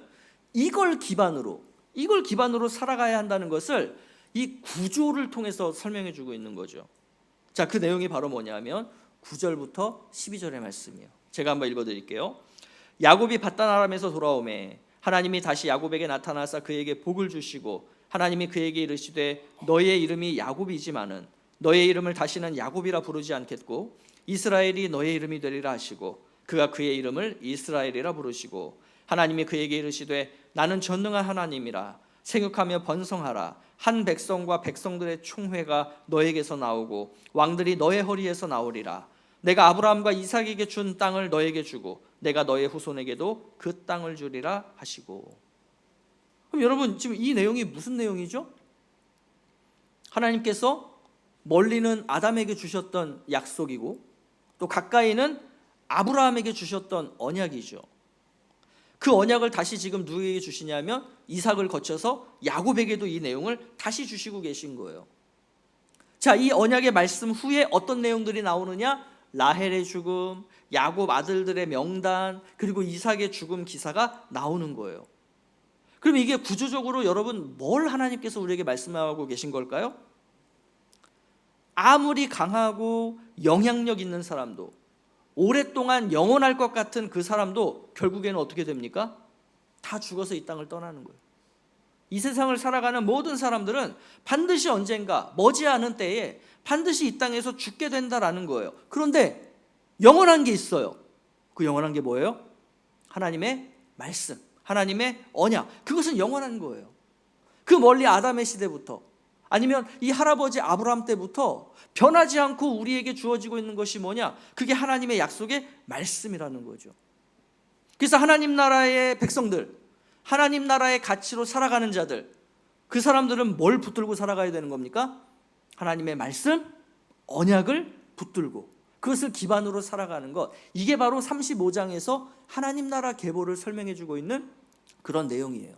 이걸 기반으로 살아가야 한다는 것을 이 구조를 통해서 설명해 주고 있는 거죠. 자, 그 내용이 바로 뭐냐면 9절부터 12절의 말씀이에요. 제가 한번 읽어드릴게요. 야곱이 바단 아람에서 돌아오매 하나님이 다시 야곱에게 나타나사 그에게 복을 주시고 하나님이 그에게 이르시되 너의 이름이 야곱이지만은 너의 이름을 다시는 야곱이라 부르지 않겠고 이스라엘이 너의 이름이 되리라 하시고 그가 그의 이름을 이스라엘이라 부르시고 하나님이 그에게 이르시되 나는 전능한 하나님이라 생육하며 번성하라. 한 백성과 백성들의 총회가 너에게서 나오고 왕들이 너의 허리에서 나오리라. 내가 아브라함과 이삭에게 준 땅을 너에게 주고 내가 너의 후손에게도 그 땅을 주리라 하시고. 그럼 여러분, 지금 이 내용이 무슨 내용이죠? 하나님께서 멀리는 아담에게 주셨던 약속이고 또 가까이는 아브라함에게 주셨던 언약이죠. 그 언약을 다시 지금 누구에게 주시냐면 이삭을 거쳐서 야곱에게도 이 내용을 다시 주시고 계신 거예요. 자, 이 언약의 말씀 후에 어떤 내용들이 나오느냐? 라헬의 죽음, 야곱 아들들의 명단, 그리고 이삭의 죽음 기사가 나오는 거예요. 그럼 이게 구조적으로 여러분 뭘 하나님께서 우리에게 말씀하고 계신 걸까요? 아무리 강하고 영향력 있는 사람도, 오랫동안 영원할 것 같은 그 사람도 결국에는 어떻게 됩니까? 다 죽어서 이 땅을 떠나는 거예요. 이 세상을 살아가는 모든 사람들은 반드시 언젠가 머지않은 때에 반드시 이 땅에서 죽게 된다라는 거예요. 그런데 영원한 게 있어요. 그 영원한 게 뭐예요? 하나님의 말씀, 하나님의 언약. 그것은 영원한 거예요. 그 멀리 아담의 시대부터, 아니면 이 할아버지 아브라함 때부터 변하지 않고 우리에게 주어지고 있는 것이 뭐냐? 그게 하나님의 약속의 말씀이라는 거죠. 그래서 하나님 나라의 백성들, 하나님 나라의 가치로 살아가는 자들, 그 사람들은 뭘 붙들고 살아가야 되는 겁니까? 하나님의 말씀, 언약을 붙들고 그것을 기반으로 살아가는 것. 이게 바로 35장에서 하나님 나라 계보를 설명해 주고 있는 그런 내용이에요.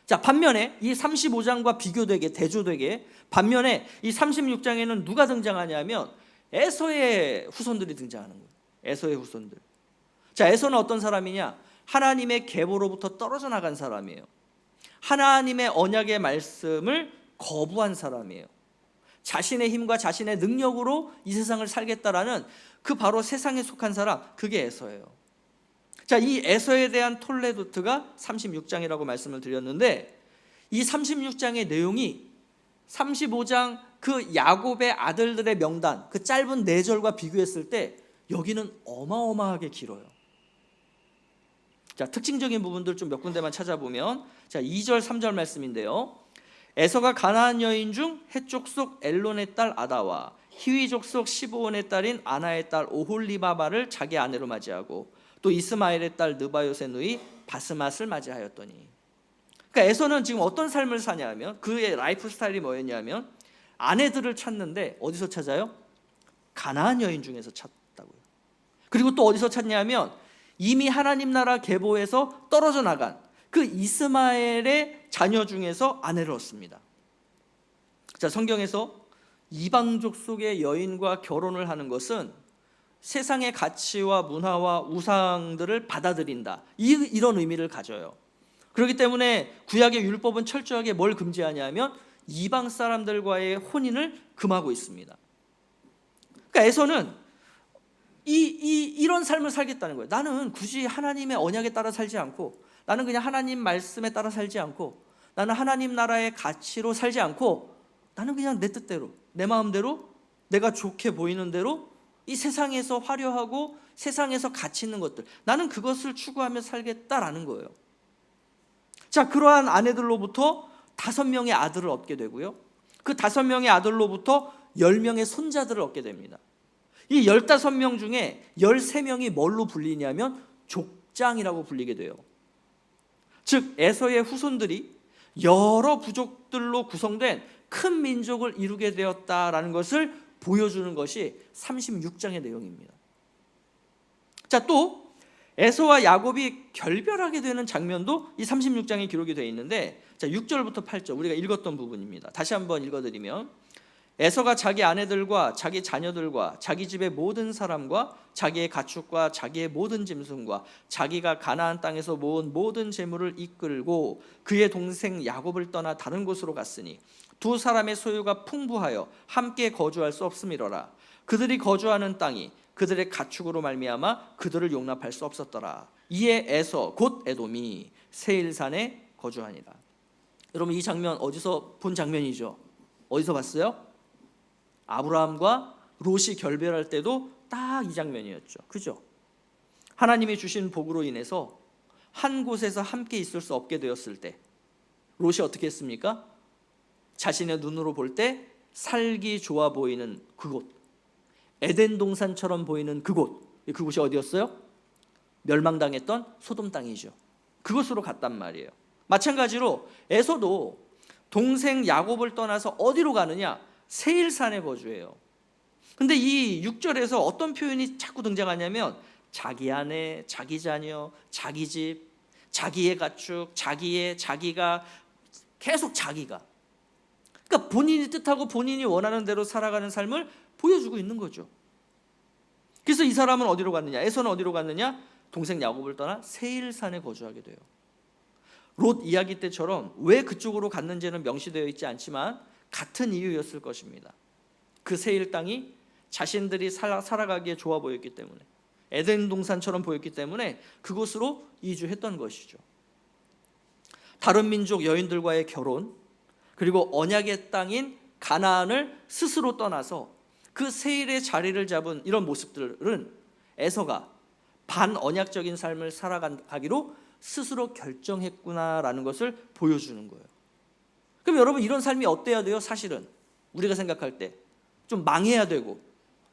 자, 반면에 이 35장과 비교되게, 대조되게, 반면에 이 36장에는 누가 등장하냐면 에서의 후손들이 등장하는 거예요. 에서의 후손들. 자, 에서는 어떤 사람이냐? 하나님의 계보로부터 떨어져 나간 사람이에요. 하나님의 언약의 말씀을 거부한 사람이에요. 자신의 힘과 자신의 능력으로 이 세상을 살겠다라는 그 바로 세상에 속한 사람, 그게 에서예요. 자, 이 에서에 대한 톨레도트가 36장이라고 말씀을 드렸는데, 이 36장의 내용이 35장 그 야곱의 아들들의 명단, 그 짧은 4절과 비교했을 때 여기는 어마어마하게 길어요. 자, 특징적인 부분들 좀 몇 군데만 찾아보면, 자, 2절 3절 말씀인데요. 에서가 가나안 여인 중 헷 족속 엘론의 딸 아다와 히위 족속 시브온의 딸인 아나의 딸 오홀리바바를 자기 아내로 맞이하고 또 이스마엘의 딸 느바요의 누이 바스맛을 맞이하였더니. 그러니까 에서는 지금 어떤 삶을 사냐면, 그의 라이프 스타일이 뭐였냐면 아내들을 찾는데 어디서 찾아요? 가나안 여인 중에서 찾다고요. 그리고 또 어디서 찾냐면 이미 하나님 나라 계보에서 떨어져 나간 그 이스마엘의 자녀 중에서 아내를 얻습니다. 자, 성경에서 이방족 속의 여인과 결혼을 하는 것은 세상의 가치와 문화와 우상들을 받아들인다, 이런 의미를 가져요. 그렇기 때문에 구약의 율법은 철저하게 뭘 금지하냐면 이방 사람들과의 혼인을 금하고 있습니다. 그러니까 에서는 이런 삶을 살겠다는 거예요. 나는 굳이 하나님의 언약에 따라 살지 않고, 나는 그냥 하나님 말씀에 따라 살지 않고, 나는 하나님 나라의 가치로 살지 않고, 나는 그냥 내 뜻대로, 내 마음대로, 내가 좋게 보이는 대로 이 세상에서 화려하고 세상에서 가치 있는 것들, 나는 그것을 추구하며 살겠다라는 거예요. 자, 그러한 아내들로부터 5명의 아들을 얻게 되고요, 그 5명의 아들로부터 10명의 손자들을 얻게 됩니다. 이 15명 중에 13명이 뭘로 불리냐면 족장이라고 불리게 돼요. 즉 에서의 후손들이 여러 부족들로 구성된 큰 민족을 이루게 되었다라는 것을 보여주는 것이 36장의 내용입니다. 자, 또 에서와 야곱이 결별하게 되는 장면도 이 36장에 기록이 되어 있는데, 자, 6절부터 8절 우리가 읽었던 부분입니다. 다시 한번 읽어드리면, 에서가 자기 아내들과 자기 자녀들과 자기 집의 모든 사람과 자기의 가축과 자기의 모든 짐승과 자기가 가나안 땅에서 모은 모든 재물을 이끌고 그의 동생 야곱을 떠나 다른 곳으로 갔으니 두 사람의 소유가 풍부하여 함께 거주할 수 없음이로라. 그들이 거주하는 땅이 그들의 가축으로 말미암아 그들을 용납할 수 없었더라. 이에 에서 곧 에돔이 세일산에 거주하니라. 여러분, 이 장면 어디서 본 장면이죠? 어디서 봤어요? 아브라함과 롯이 결별할 때도 딱 이 장면이었죠. 그죠? 하나님이 주신 복으로 인해서 한 곳에서 함께 있을 수 없게 되었을 때 롯이 어떻게 했습니까? 자신의 눈으로 볼 때 살기 좋아 보이는 그곳, 에덴 동산처럼 보이는 그곳이 어디였어요? 멸망당했던 소돔 땅이죠. 그곳으로 갔단 말이에요. 마찬가지로 에서도 동생 야곱을 떠나서 어디로 가느냐? 세일산에 거주해요. 근데 이 6절에서 어떤 표현이 자꾸 등장하냐면 자기 아내, 자기 자녀, 자기 집, 자기의 가축, 자기가 계속 자기가, 그러니까 본인이 뜻하고 본인이 원하는 대로 살아가는 삶을 보여주고 있는 거죠. 그래서 이 사람은 어디로 갔느냐? 에서는 어디로 갔느냐? 동생 야곱을 떠나 세일산에 거주하게 돼요. 롯 이야기 때처럼 왜 그쪽으로 갔는지는 명시되어 있지 않지만 같은 이유였을 것입니다. 그 세일 땅이 자신들이 살아가기에 좋아 보였기 때문에, 에덴 동산처럼 보였기 때문에 그곳으로 이주했던 것이죠. 다른 민족 여인들과의 결혼, 그리고 언약의 땅인 가나안을 스스로 떠나서 그 세일의 자리를 잡은 이런 모습들은 에서가 반언약적인 삶을 살아가기로 스스로 결정했구나라는 것을 보여주는 거예요. 그럼 여러분, 이런 삶이 어때야 돼요? 사실은 우리가 생각할 때 좀 망해야 되고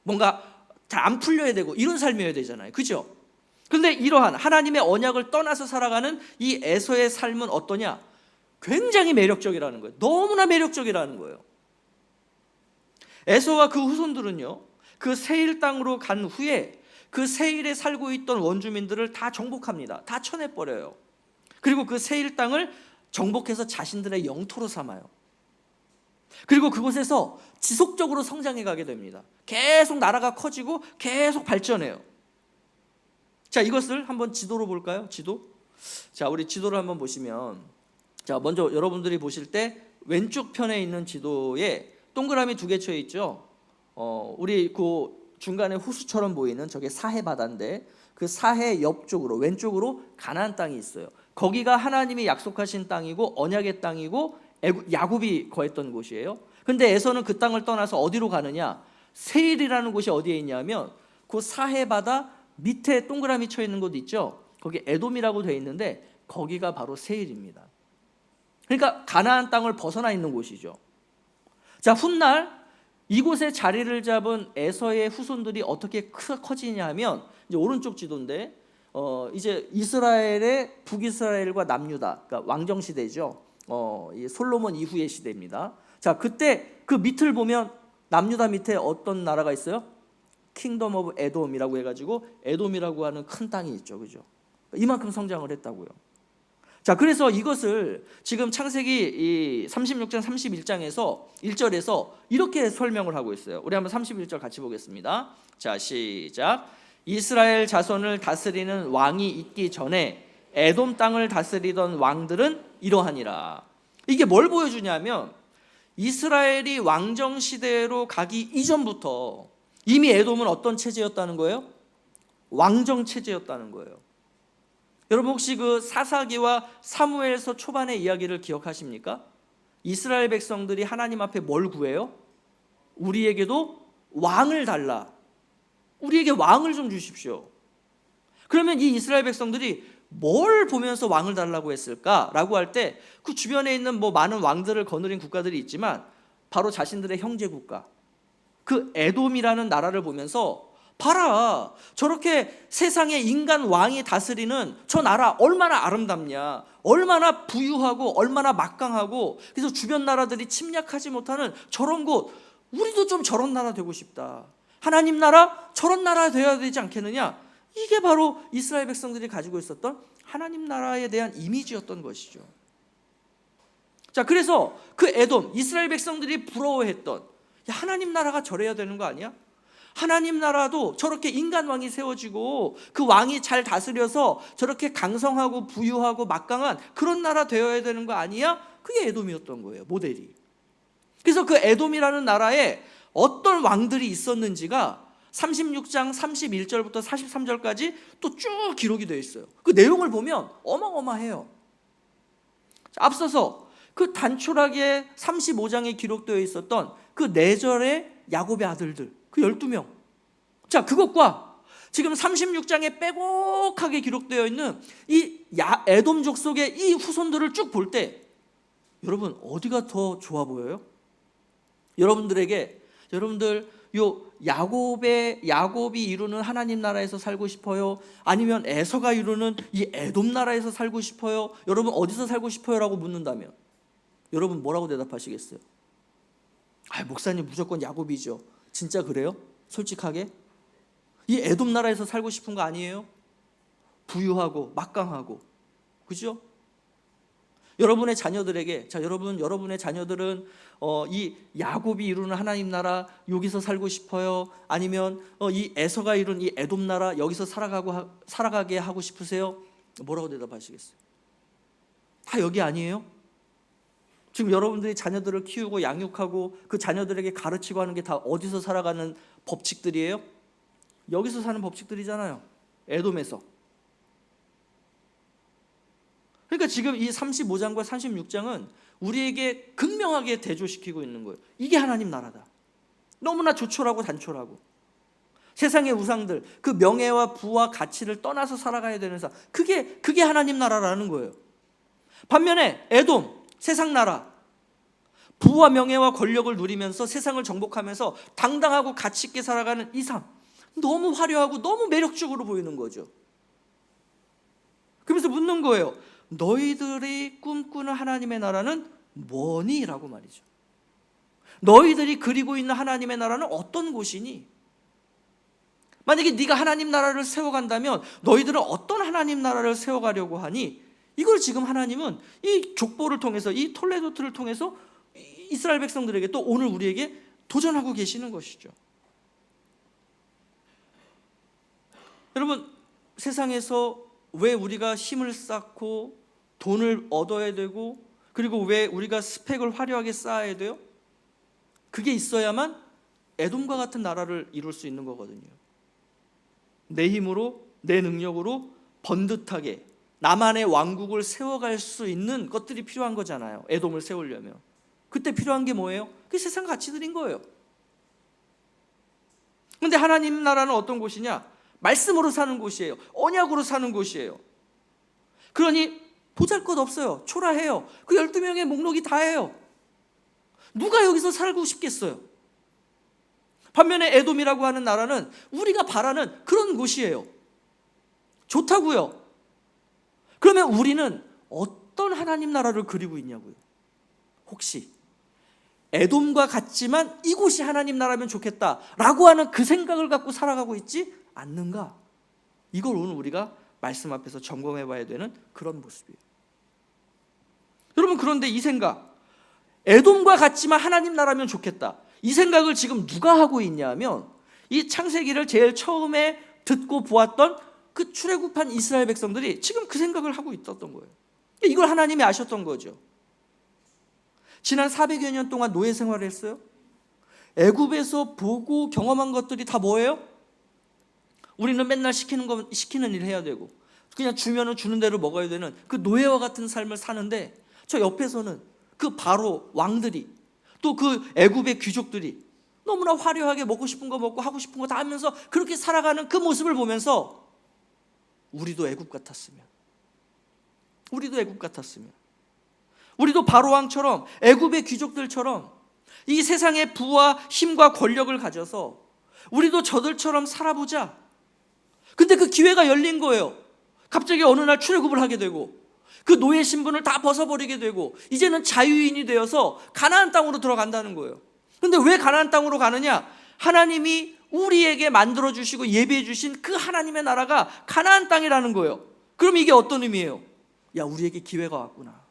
뭔가 잘 안 풀려야 되고 이런 삶이어야 되잖아요. 그죠? 그런데 이러한 하나님의 언약을 떠나서 살아가는 이 에서의 삶은 어떠냐? 굉장히 매력적이라는 거예요. 너무나 매력적이라는 거예요. 에서와 그 후손들은요, 그 세일 땅으로 간 후에 그 세일에 살고 있던 원주민들을 다 정복합니다. 다 쳐내버려요. 그리고 그 세일 땅을 정복해서 자신들의 영토로 삼아요. 그리고 그곳에서 지속적으로 성장해 가게 됩니다. 계속 나라가 커지고 계속 발전해요. 자, 이것을 한번 지도로 볼까요? 지도. 자, 우리 지도를 한번 보시면, 자, 먼저 여러분들이 보실 때 왼쪽 편에 있는 지도에 동그라미 2개 쳐 있죠. 우리 그 중간에 호수처럼 보이는 저게 사해 바다인데, 그 사해 옆쪽으로 왼쪽으로 가나안 땅이 있어요. 거기가 하나님이 약속하신 땅이고 언약의 땅이고 야곱이 거했던 곳이에요. 근데 에서는 그 땅을 떠나서 어디로 가느냐? 세일이라는 곳이 어디에 있냐면 그 사해 바다 밑에 동그라미 쳐 있는 곳 있죠. 거기 에돔이라고 되어 있는데 거기가 바로 세일입니다. 그러니까 가나안 땅을 벗어나 있는 곳이죠. 자, 훗날 이곳에 자리를 잡은 에서의 후손들이 어떻게 커지냐 하면, 이제 오른쪽 지도인데 이제 이스라엘의 북이스라엘과 남유다, 그러니까 왕정 시대죠. 이 솔로몬 이후의 시대입니다. 자, 그때 그 밑을 보면 남유다 밑에 어떤 나라가 있어요? 킹덤 오브 에돔이라고 해가지고 에돔이라고 하는 큰 땅이 있죠. 그죠? 이만큼 성장을 했다고요. 자, 그래서 이것을 지금 창세기 36장 31장에서 1절에서 이렇게 설명을 하고 있어요. 우리 한번 31절 같이 보겠습니다. 자, 시작. 이스라엘 자손을 다스리는 왕이 있기 전에 에돔 땅을 다스리던 왕들은 이러하니라. 이게 뭘 보여주냐면 이스라엘이 왕정 시대로 가기 이전부터 이미 에돔은 어떤 체제였다는 거예요? 왕정 체제였다는 거예요. 여러분, 혹시 그 사사기와 사무엘서 초반의 이야기를 기억하십니까? 이스라엘 백성들이 하나님 앞에 뭘 구해요? 우리에게도 왕을 달라. 우리에게 왕을 좀 주십시오. 그러면 이 이스라엘 백성들이 뭘 보면서 왕을 달라고 했을까라고 할 때 그 주변에 있는 뭐 많은 왕들을 거느린 국가들이 있지만 바로 자신들의 형제 국가, 그 에돔이라는 나라를 보면서 봐라, 저렇게 세상에 인간 왕이 다스리는 저 나라 얼마나 아름답냐, 얼마나 부유하고 얼마나 막강하고, 그래서 주변 나라들이 침략하지 못하는 저런 곳, 우리도 좀 저런 나라 되고 싶다. 하나님 나라 저런 나라 되어야 되지 않겠느냐. 이게 바로 이스라엘 백성들이 가지고 있었던 하나님 나라에 대한 이미지였던 것이죠. 자, 그래서 그 에돔, 이스라엘 백성들이 부러워했던, 야, 하나님 나라가 저래야 되는 거 아니야? 하나님 나라도 저렇게 인간 왕이 세워지고 그 왕이 잘 다스려서 저렇게 강성하고 부유하고 막강한 그런 나라 되어야 되는 거 아니야? 그게 에돔이었던 거예요, 모델이. 그래서 그 에돔이라는 나라에 어떤 왕들이 있었는지가 36장 31절부터 43절까지 또 쭉 기록이 되어 있어요. 그 내용을 보면 어마어마해요. 앞서서 그 단촐하게 35장에 기록되어 있었던 그 4절의 야곱의 아들들, 그 12명. 자, 그것과 지금 36장에 빼곡하게 기록되어 있는 이 에돔족 속의 이 후손들을 쭉 볼 때 여러분, 어디가 더 좋아 보여요? 여러분들 요 야곱이 이루는 하나님 나라에서 살고 싶어요? 아니면 에서가 이루는 이 에돔 나라에서 살고 싶어요? 여러분, 어디서 살고 싶어요? 라고 묻는다면 여러분 뭐라고 대답하시겠어요? 목사님 무조건 야곱이죠. 진짜 그래요? 솔직하게? 이 에돔 나라에서 살고 싶은 거 아니에요? 부유하고 막강하고, 그죠? 여러분의 자녀들에게, 자, 여러분의 자녀들은 이 야곱이 이루는 하나님 나라 여기서 살고 싶어요? 아니면 이 에서가 이룬 이 에돔 나라 여기서 살아가게 하고 싶으세요? 뭐라고 대답하시겠어요? 다 여기 아니에요? 지금 여러분들이 자녀들을 키우고 양육하고 그 자녀들에게 가르치고 하는 게 다 어디서 살아가는 법칙들이에요? 여기서 사는 법칙들이잖아요. 에돔에서. 그러니까 지금 이 35장과 36장은 우리에게 극명하게 대조시키고 있는 거예요. 이게 하나님 나라다. 너무나 조촐하고 단촐하고 세상의 우상들, 그 명예와 부와 가치를 떠나서 살아가야 되는 삶, 그게 하나님 나라라는 거예요. 반면에 에돔, 세상 나라, 부와 명예와 권력을 누리면서 세상을 정복하면서 당당하고 가치 있게 살아가는 이 삶, 너무 화려하고 너무 매력적으로 보이는 거죠. 그러면서 묻는 거예요. 너희들이 꿈꾸는 하나님의 나라는 뭐니? 라고 말이죠. 너희들이 그리고 있는 하나님의 나라는 어떤 곳이니? 만약에 네가 하나님 나라를 세워간다면 너희들은 어떤 하나님 나라를 세워가려고 하니? 이걸 지금 하나님은 이 족보를 통해서, 이 톨레도트를 통해서 이스라엘 백성들에게, 또 오늘 우리에게 도전하고 계시는 것이죠. 여러분, 세상에서 왜 우리가 힘을 쌓고 돈을 얻어야 되고, 그리고 왜 우리가 스펙을 화려하게 쌓아야 돼요? 그게 있어야만 에돔과 같은 나라를 이룰 수 있는 거거든요. 내 힘으로, 내 능력으로 번듯하게 나만의 왕국을 세워갈 수 있는 것들이 필요한 거잖아요. 에돔을 세우려면. 그때 필요한 게 뭐예요? 그게 세상 가치들인 거예요. 그런데 하나님 나라는 어떤 곳이냐? 말씀으로 사는 곳이에요. 언약으로 사는 곳이에요. 그러니 보잘것없어요. 초라해요. 그 12명의 목록이 다예요. 누가 여기서 살고 싶겠어요? 반면에 에돔이라고 하는 나라는 우리가 바라는 그런 곳이에요. 좋다고요. 그러면 우리는 어떤 하나님 나라를 그리고 있냐고요? 혹시 에돔과 같지만 이곳이 하나님 나라면 좋겠다라고 하는 그 생각을 갖고 살아가고 있지 않는가? 이걸 오늘 우리가 말씀 앞에서 점검해 봐야 되는 그런 모습이에요. 여러분, 그런데 이 생각, 에돔과 같지만 하나님 나라면 좋겠다, 이 생각을 지금 누가 하고 있냐면 이 창세기를 제일 처음에 듣고 보았던 그 출애굽한 이스라엘 백성들이 지금 그 생각을 하고 있었던 거예요. 이걸 하나님이 아셨던 거죠. 지난 400여 년 동안 노예 생활을 했어요. 애굽에서 보고 경험한 것들이 다 뭐예요? 우리는 맨날 시키는 일 해야 되고 그냥 주면은 주는 대로 먹어야 되는 그 노예와 같은 삶을 사는데, 저 옆에서는 그 바로 왕들이, 또 그 애굽의 귀족들이 너무나 화려하게 먹고 싶은 거 먹고 하고 싶은 거 다 하면서 그렇게 살아가는 그 모습을 보면서 우리도 애굽 같았으면, 우리도 바로 왕처럼, 애굽의 귀족들처럼 이 세상의 부와 힘과 권력을 가져서 우리도 저들처럼 살아보자. 근데 그 기회가 열린 거예요. 갑자기 어느 날 출애굽을 하게 되고 그 노예 신분을 다 벗어버리게 되고 이제는 자유인이 되어서 가나안 땅으로 들어간다는 거예요. 근데 왜 가나안 땅으로 가느냐? 하나님이 우리에게 만들어주시고 예비해주신 그 하나님의 나라가 가나안 땅이라는 거예요. 그럼 이게 어떤 의미예요? 야, 우리에게 기회가 왔구나.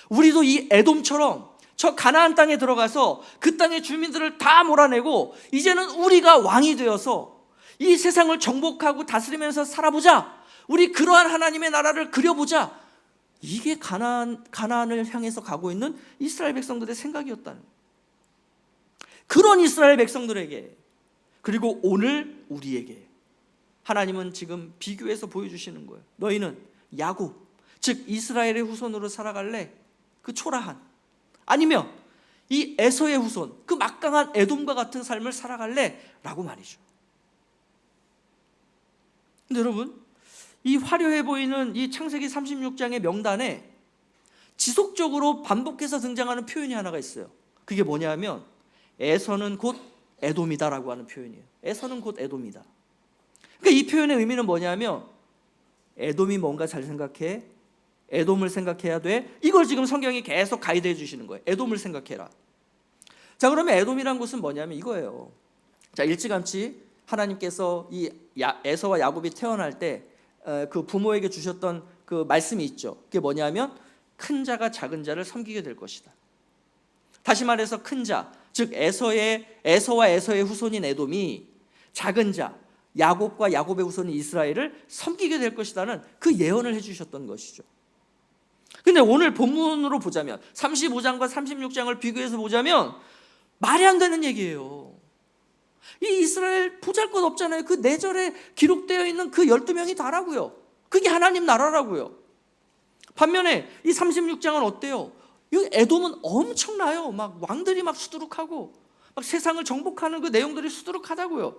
우리도 이 에돔처럼 저 가나안 땅에 들어가서 그 땅의 주민들을 다 몰아내고 이제는 우리가 왕이 되어서 이 세상을 정복하고 다스리면서 살아보자. 우리 그러한 하나님의 나라를 그려보자. 이게 가나안을 향해서 가고 있는 이스라엘 백성들의 생각이었다는 거예요. 그런 이스라엘 백성들에게, 그리고 오늘 우리에게 하나님은 지금 비교해서 보여주시는 거예요. 너희는 야곱, 즉 이스라엘의 후손으로 살아갈래? 그 초라한, 아니면 이 에서의 후손, 그 막강한 에돔과 같은 삶을 살아갈래? 라고 말이죠. 근데 여러분, 이 화려해 보이는 이 창세기 36장의 명단에 지속적으로 반복해서 등장하는 표현이 하나가 있어요. 그게 뭐냐면 에서는 곧 에돔이다라고 하는 표현이에요. 에서는 곧 에돔이다. 그러니까 이 표현의 의미는 뭐냐면 에돔이 뭔가 잘 생각해, 에돔을 생각해야 돼. 이걸 지금 성경이 계속 가이드해 주시는 거예요. 에돔을 생각해라. 자, 그러면 에돔이란 곳은 뭐냐면 이거예요. 자, 일찌감치 하나님께서 이 에서와 야곱이 태어날 때 그 부모에게 주셨던 그 말씀이 있죠. 그게 뭐냐면 큰 자가 작은 자를 섬기게 될 것이다. 다시 말해서 큰 자, 즉 에서와 에서의 후손인 에돔이 작은 자, 야곱과 야곱의 후손인 이스라엘을 섬기게 될 것이라는 그 예언을 해주셨던 것이죠. 근데 오늘 본문으로 보자면 35장과 36장을 비교해서 보자면 말이 안 되는 얘기예요. 이 이스라엘 보잘것없잖아요. 그 내절에 기록되어 있는 그 12명이 다라고요. 그게 하나님 나라라고요. 반면에 이 36장은 어때요? 이 에돔은 엄청나요. 막 왕들이 막 수두룩하고 막 세상을 정복하는 그 내용들이 수두룩하다고요.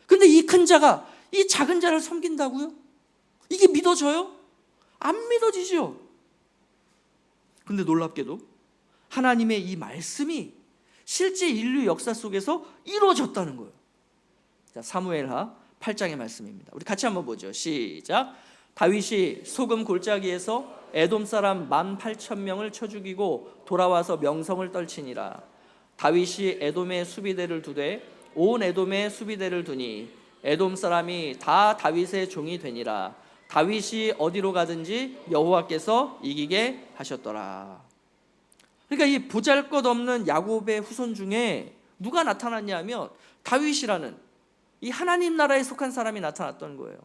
근데 이 큰 자가 이 작은 자를 섬긴다고요? 이게 믿어져요? 안 믿어지죠. 근데 놀랍게도 하나님의 이 말씀이 실제 인류 역사 속에서 이루어졌다는 거예요. 자, 사무엘하 8장의 말씀입니다. 우리 같이 한번 보죠. 시작. 다윗이 소금 골짜기에서 에돔 사람 18,000명을 쳐 죽이고 돌아와서 명성을 떨치니라. 다윗이 에돔의 수비대를 두되 온 에돔의 수비대를 두니 에돔 사람이 다 다윗의 종이 되니라. 다윗이 어디로 가든지 여호와께서 이기게 하셨더라. 그러니까 이 보잘것없는 야곱의 후손 중에 누가 나타났냐 하면 다윗이라는 이 하나님 나라에 속한 사람이 나타났던 거예요.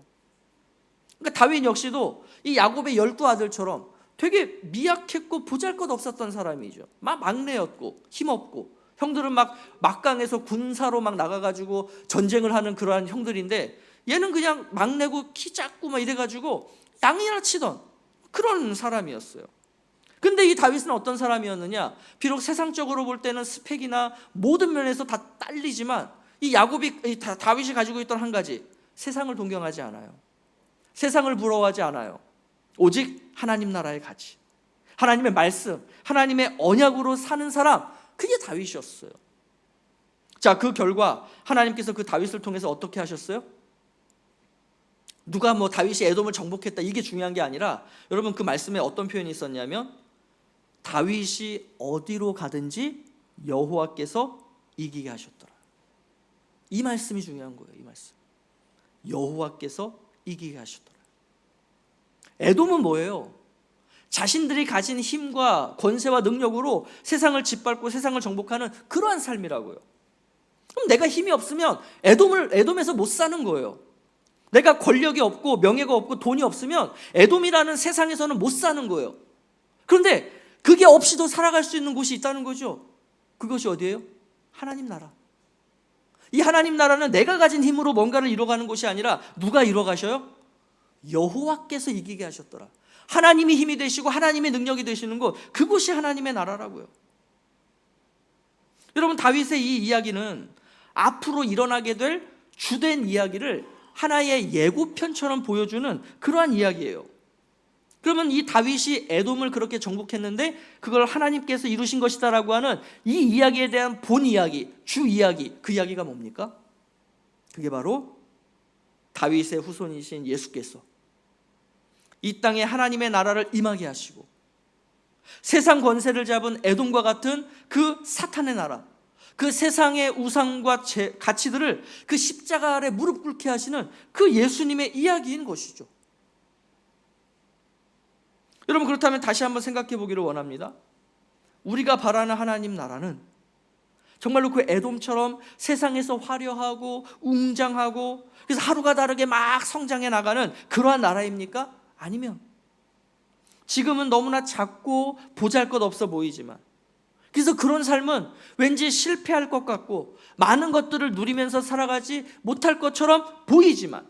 그러니까 다윗 역시도 이 야곱의 12아들처럼 되게 미약했고 보잘것없었던 사람이죠. 막 막내였고 힘없고, 형들은 막 막강해서 군사로 막 나가가지고 전쟁을 하는 그러한 형들인데 얘는 그냥 막내고 키 작고 막 이래가지고 땅이나 치던 그런 사람이었어요. 근데 이 다윗은 어떤 사람이었느냐? 비록 세상적으로 볼 때는 스펙이나 모든 면에서 다 딸리지만 이 다윗이 가지고 있던 한 가지, 세상을 동경하지 않아요. 세상을 부러워하지 않아요. 오직 하나님 나라의 가치, 하나님의 말씀, 하나님의 언약으로 사는 사람, 그게 다윗이었어요. 자, 그 결과 하나님께서 그 다윗을 통해서 어떻게 하셨어요? 누가 뭐 다윗이 에돔을 정복했다 이게 중요한 게 아니라, 여러분 그 말씀에 어떤 표현이 있었냐면 다윗이 어디로 가든지 여호와께서 이기게 하셨더라. 이 말씀이 중요한 거예요. 이 말씀, 여호와께서 이기게 하셨더라. 에돔은 뭐예요? 자신들이 가진 힘과 권세와 능력으로 세상을 짓밟고 세상을 정복하는 그러한 삶이라고요. 그럼 내가 힘이 없으면 에돔에서 못 사는 거예요. 내가 권력이 없고 명예가 없고 돈이 없으면 에돔이라는 세상에서는 못 사는 거예요. 그런데 그게 없이도 살아갈 수 있는 곳이 있다는 거죠. 그것이 어디예요? 하나님 나라. 이 하나님 나라는 내가 가진 힘으로 뭔가를 이뤄가는 곳이 아니라 누가 이뤄가셔요? 여호와께서 이기게 하셨더라. 하나님이 힘이 되시고 하나님의 능력이 되시는 곳, 그곳이 하나님의 나라라고요. 여러분, 다윗의 이 이야기는 앞으로 일어나게 될 주된 이야기를 하나의 예고편처럼 보여주는 그러한 이야기예요. 그러면 이 다윗이 에돔을 그렇게 정복했는데 그걸 하나님께서 이루신 것이다라고 하는 이 이야기에 대한 본 이야기, 주 이야기, 그 이야기가 뭡니까? 그게 바로 다윗의 후손이신 예수께서 이 땅에 하나님의 나라를 임하게 하시고 세상 권세를 잡은 에돔과 같은 그 사탄의 나라, 그 세상의 우상과 가치들을 그 십자가 아래 무릎 꿇게 하시는 그 예수님의 이야기인 것이죠. 여러분, 그렇다면 다시 한번 생각해 보기를 원합니다. 우리가 바라는 하나님 나라는 정말로 그 에돔처럼 세상에서 화려하고 웅장하고 그래서 하루가 다르게 막 성장해 나가는 그러한 나라입니까? 아니면 지금은 너무나 작고 보잘것없어 보이지만, 그래서 그런 삶은 왠지 실패할 것 같고 많은 것들을 누리면서 살아가지 못할 것처럼 보이지만,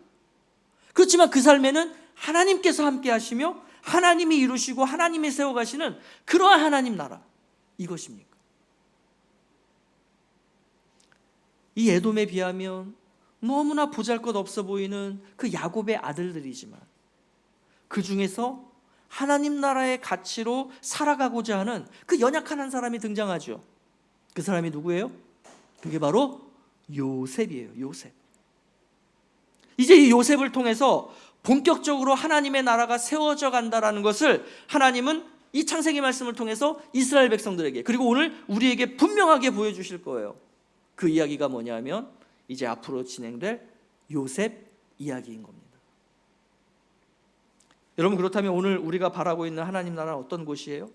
그렇지만 그 삶에는 하나님께서 함께 하시며 하나님이 이루시고 하나님이 세워가시는 그러한 하나님 나라, 이것입니까? 이 에돔에 비하면 너무나 보잘것없어 보이는 그 야곱의 아들들이지만 그 중에서 하나님 나라의 가치로 살아가고자 하는 그 연약한 한 사람이 등장하죠. 그 사람이 누구예요? 그게 바로 요셉이에요. 요셉. 이제 이 요셉을 통해서 본격적으로 하나님의 나라가 세워져 간다라는 것을 하나님은 이 창세기 말씀을 통해서 이스라엘 백성들에게, 그리고 오늘 우리에게 분명하게 보여주실 거예요. 그 이야기가 뭐냐면 이제 앞으로 진행될 요셉 이야기인 겁니다. 여러분, 그렇다면 오늘 우리가 바라고 있는 하나님 나라는 어떤 곳이에요?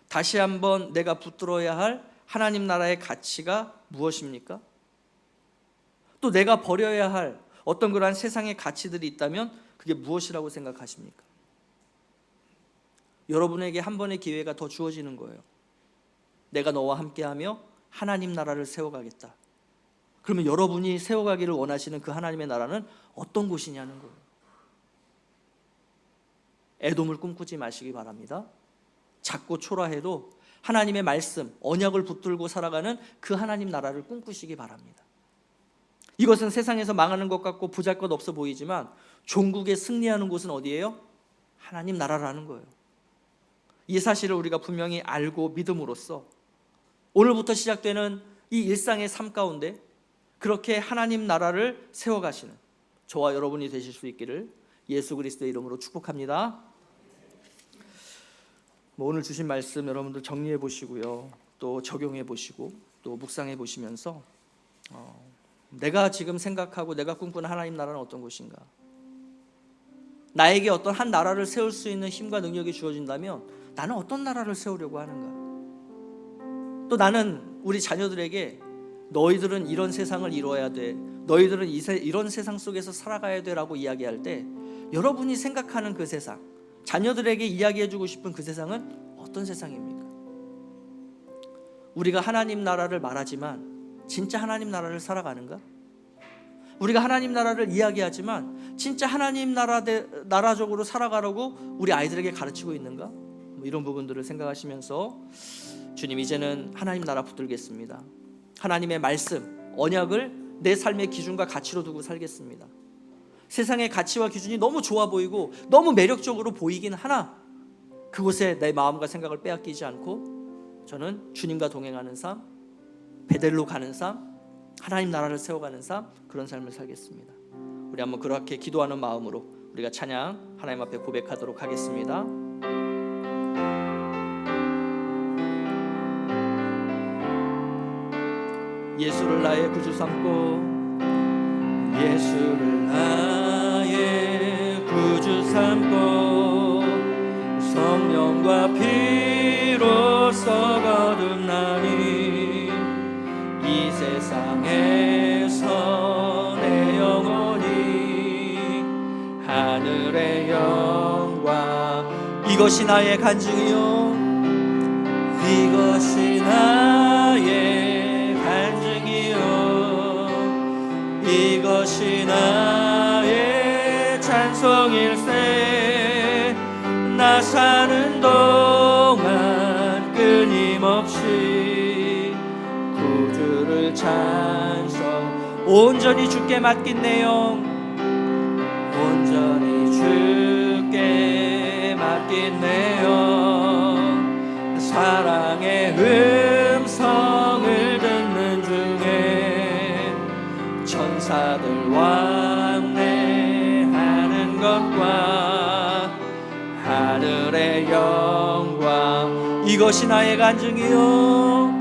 다시 한번 내가 붙들어야 할 하나님 나라의 가치가 무엇입니까? 또 내가 버려야 할 어떤 그러한 세상의 가치들이 있다면 그게 무엇이라고 생각하십니까? 여러분에게 한 번의 기회가 더 주어지는 거예요. 내가 너와 함께하며 하나님 나라를 세워가겠다. 그러면 여러분이 세워가기를 원하시는 그 하나님의 나라는 어떤 곳이냐는 거예요. 애돔을 꿈꾸지 마시기 바랍니다. 작고 초라해도 하나님의 말씀, 언약을 붙들고 살아가는 그 하나님 나라를 꿈꾸시기 바랍니다. 이것은 세상에서 망하는 것 같고 보잘것없어 보이지만 종국에 승리하는 곳은 어디예요? 하나님 나라라는 거예요. 이 사실을 우리가 분명히 알고 믿음으로써 오늘부터 시작되는 이 일상의 삶 가운데 그렇게 하나님 나라를 세워가시는 저와 여러분이 되실 수 있기를 예수 그리스도의 이름으로 축복합니다. 오늘 주신 말씀 여러분들 정리해 보시고요, 또 적용해 보시고 또 묵상해 보시면서 내가 지금 생각하고 내가 꿈꾸는 하나님 나라는 어떤 곳인가, 나에게 어떤 한 나라를 세울 수 있는 힘과 능력이 주어진다면 나는 어떤 나라를 세우려고 하는가, 또 나는 우리 자녀들에게 너희들은 이런 세상을 이루어야 돼, 너희들은 이런 세상 속에서 살아가야 돼 라고 이야기할 때 여러분이 생각하는 그 세상, 자녀들에게 이야기해주고 싶은 그 세상은 어떤 세상입니까? 우리가 하나님 나라를 말하지만 진짜 하나님 나라를 살아가는가? 우리가 하나님 나라를 이야기하지만 진짜 하나님 나라적으로 살아가라고 우리 아이들에게 가르치고 있는가? 이런 부분들을 생각하시면서 주님, 이제는 하나님 나라 붙들겠습니다. 하나님의 말씀, 언약을 내 삶의 기준과 가치로 두고 살겠습니다. 세상의 가치와 기준이 너무 좋아 보이고 너무 매력적으로 보이긴 하나 그곳에 내 마음과 생각을 빼앗기지 않고 저는 주님과 동행하는 삶, 베델로 가는 삶, 하나님 나라를 세워가는 삶, 그런 삶을 살겠습니다. 우리 한번 그렇게 기도하는 마음으로 우리가 찬양 하나님 앞에 고백하도록 하겠습니다. 예수를 나의 구주 삼고, 예수를 나의 구주 삼고, 성령과 피로써 거듭나니 이 세상에서 내 영혼이 하늘의 영광, 이것이 나의 간증이요, 이것이 나의 간증이요, 이것이 나의 찬송일세. 나 사는 동안 끊임없이 구주를 찬송, 온전히 주께 맡긴 내 영, 온전히 주께 맡긴 내 영, 사랑의 음성을 듣는 중에 천사들 왕래하는 것과 하늘의 영광, 이것이 나의 간증이요,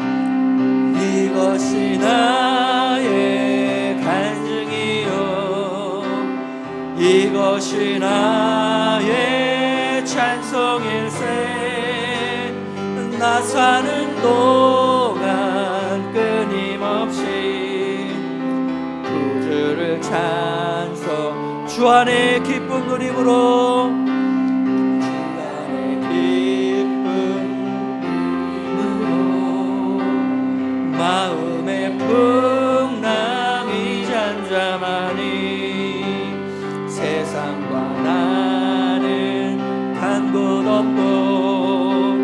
이것이 나의 간증이요, 이것이 나의 찬송일세. 나 사는 동안 끊임없이 구주를 찬송, 주 안에 기쁨 누림으로, 마음의 풍랑이 잠잠하니 세상과 나는 간 곳 없고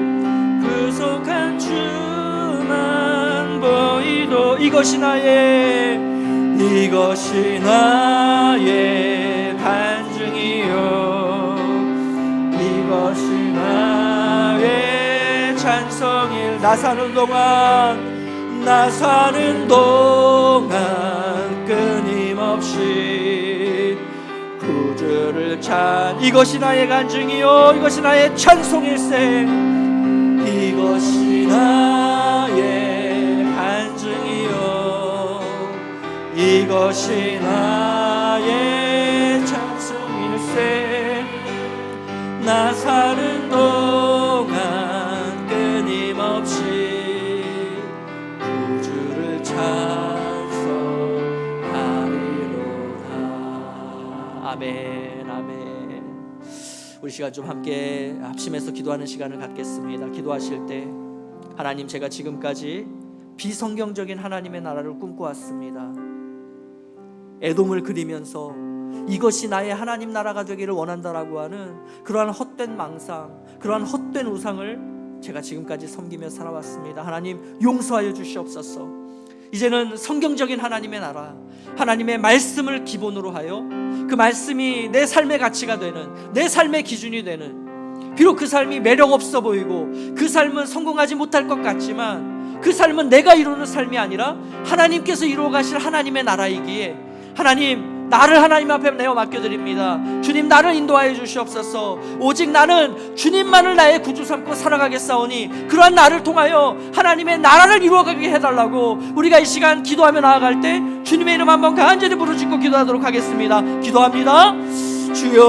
구속한 주만 보이도, 이것이 나의 간증이요, 이것이 나의 찬송일. 나 사는 동안 끊임없이 구주를 이것이 나의 간증이요, 이것이 나의 찬송일세. 이것이 나의 간증이요, 이것이 나의 찬송일세. 나 사는 동안 끊임없이 아멘, 아멘. 우리 시간 좀 함께 합심해서 기도하는 시간을 갖겠습니다. 기도하실 때 하나님, 제가 지금까지 비성경적인 하나님의 나라를 꿈꿔왔습니다. 에돔을 그리면서 이것이 나의 하나님 나라가 되기를 원한다라고 하는 그러한 헛된 망상, 그러한 헛된 우상을 제가 지금까지 섬기며 살아왔습니다. 하나님 용서하여 주시옵소서. 이제는 성경적인 하나님의 나라, 하나님의 말씀을 기본으로 하여 그 말씀이 내 삶의 가치가 되는, 내 삶의 기준이 되는, 비록 그 삶이 매력 없어 보이고 그 삶은 성공하지 못할 것 같지만 그 삶은 내가 이루는 삶이 아니라 하나님께서 이루어 가실 하나님의 나라이기에, 하나님 나를 하나님 앞에 내어 맡겨드립니다. 주님 나를 인도하여 주시옵소서. 오직 나는 주님만을 나의 구주 삼고 살아가겠사오니 그러한 나를 통하여 하나님의 나라를 이루어가게 해달라고 우리가 이 시간 기도하며 나아갈 때 주님의 이름 한번 간절히 부르짖고 기도하도록 하겠습니다. 기도합니다. 주여,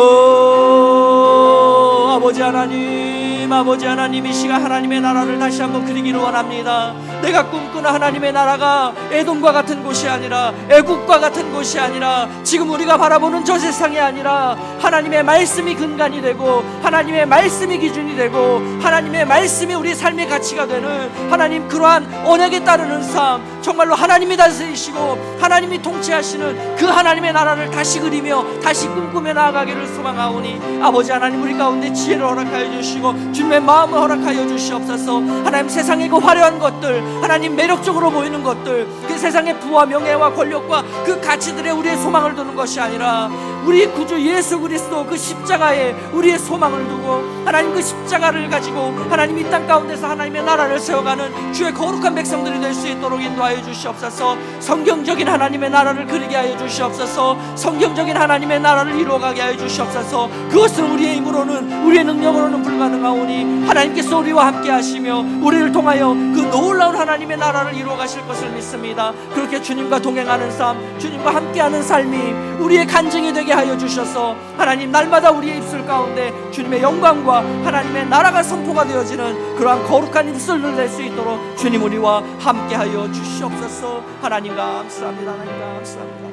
아버지 하나님, 이 시간 하나님의 나라를 다시 한번 그리기를 원합니다. 내가 꿈꾸는 하나님의 나라가 에돔과 같은 곳이 아니라, 애국과 같은 곳이 아니라, 지금 우리가 바라보는 저 세상이 아니라 하나님의 말씀이 근간이 되고 하나님의 말씀이 기준이 되고 하나님의 말씀이 우리 삶의 가치가 되는, 하나님 그러한 언약에 따르는 삶, 정말로 하나님이 다스리시고 하나님이 통치하시는 그 하나님의 나라를 다시 그리며 다시 꿈꾸며 나아가기를 소망하오니 아버지 하나님, 우리 가운데 지혜를 허락하여 주시고 주님의 마음을 허락하여 주시옵소서. 하나님 세상의 그 화려한 것들, 하나님 매력적으로 보이는 것들, 그 세상의 부와 명예와 권력과 그 가치들에 우리의 소망을 두는 것이 아니라 우리 구주 예수 그리스도 그 십자가에 우리의 소망을 두고 하나님 그 십자가를 가지고 하나님 이 땅 가운데서 하나님의 나라를 세워가는 주의 거룩한 백성들이 될 수 있도록 인도하여 주시옵소서. 성경적인 하나님의 나라를 그리게 하여 주시옵소서. 성경적인 하나님의 나라를 이루어가게 하여 주시옵소서. 그것은 우리의 힘으로는, 우리의 능력으로는 불가능하오니 하나님께서 우리와 함께 하시며 우리를 통하여 그 놀라운 하나님의 나라를 이루어가실 것을 믿습니다. 그렇게 주님과 동행하는 삶, 주님과 함께하는 삶이 우리의 간증이 되게 하여 주셔서 하나님 날마다 우리의 입술 가운데 주님의 영광과 하나님의 나라가 선포가 되어지는 그러한 거룩한 입술을 낼 수 있도록 주님 우리와 함께하여 주시옵소서. 하나님 감사합니다. 하나님 감사합니다.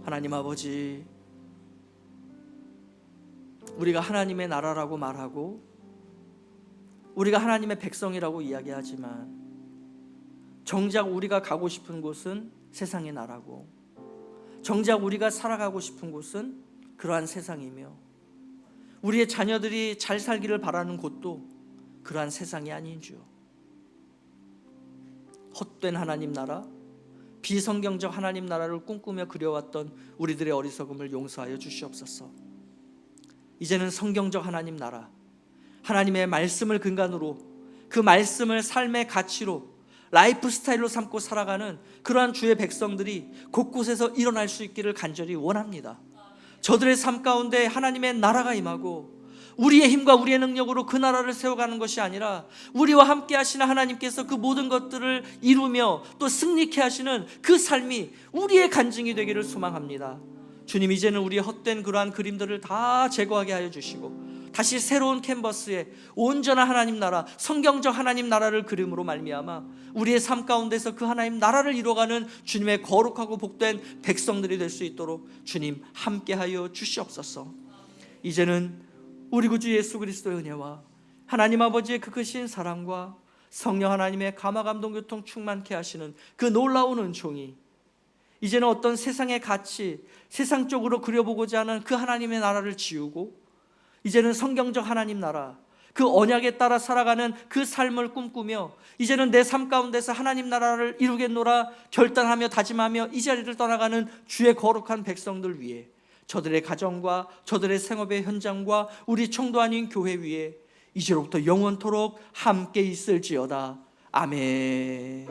하나님 아버지, 우리가 하나님의 나라라고 말하고 우리가 하나님의 백성이라고 이야기하지만 정작 우리가 가고 싶은 곳은 세상의 나라고, 정작 우리가 살아가고 싶은 곳은 그러한 세상이며 우리의 자녀들이 잘 살기를 바라는 곳도 그러한 세상이 아닌 주요, 헛된 하나님 나라, 비성경적 하나님 나라를 꿈꾸며 그려왔던 우리들의 어리석음을 용서하여 주시옵소서. 이제는 성경적 하나님 나라, 하나님의 말씀을 근간으로 그 말씀을 삶의 가치로 라이프 스타일로 삼고 살아가는 그러한 주의 백성들이 곳곳에서 일어날 수 있기를 간절히 원합니다. 저들의 삶 가운데 하나님의 나라가 임하고 우리의 힘과 우리의 능력으로 그 나라를 세워가는 것이 아니라 우리와 함께 하시는 하나님께서 그 모든 것들을 이루며 또 승리케 하시는 그 삶이 우리의 간증이 되기를 소망합니다. 주님, 이제는 우리의 헛된 그러한 그림들을 다 제거하게 하여 주시고 다시 새로운 캔버스에 온전한 하나님 나라, 성경적 하나님 나라를 그림으로 말미암아 우리의 삶 가운데서 그 하나님 나라를 이루어가는 주님의 거룩하고 복된 백성들이 될 수 있도록 주님 함께하여 주시옵소서. 이제는 우리 구주 예수 그리스도의 은혜와 하나님 아버지의 그 크신 사랑과 성령 하나님의 감화 감동 교통 충만케 하시는 그 놀라운 은총이 이제는 어떤 세상의 가치, 세상적으로 그려보고자 하는 그 하나님의 나라를 지우고 이제는 성경적 하나님 나라, 그 언약에 따라 살아가는 그 삶을 꿈꾸며 이제는 내 삶 가운데서 하나님 나라를 이루겠노라 결단하며 다짐하며 이 자리를 떠나가는 주의 거룩한 백성들 위해, 저들의 가정과 저들의 생업의 현장과 우리 청도 아닌 교회 위에 이제로부터 영원토록 함께 있을지어다. 아멘.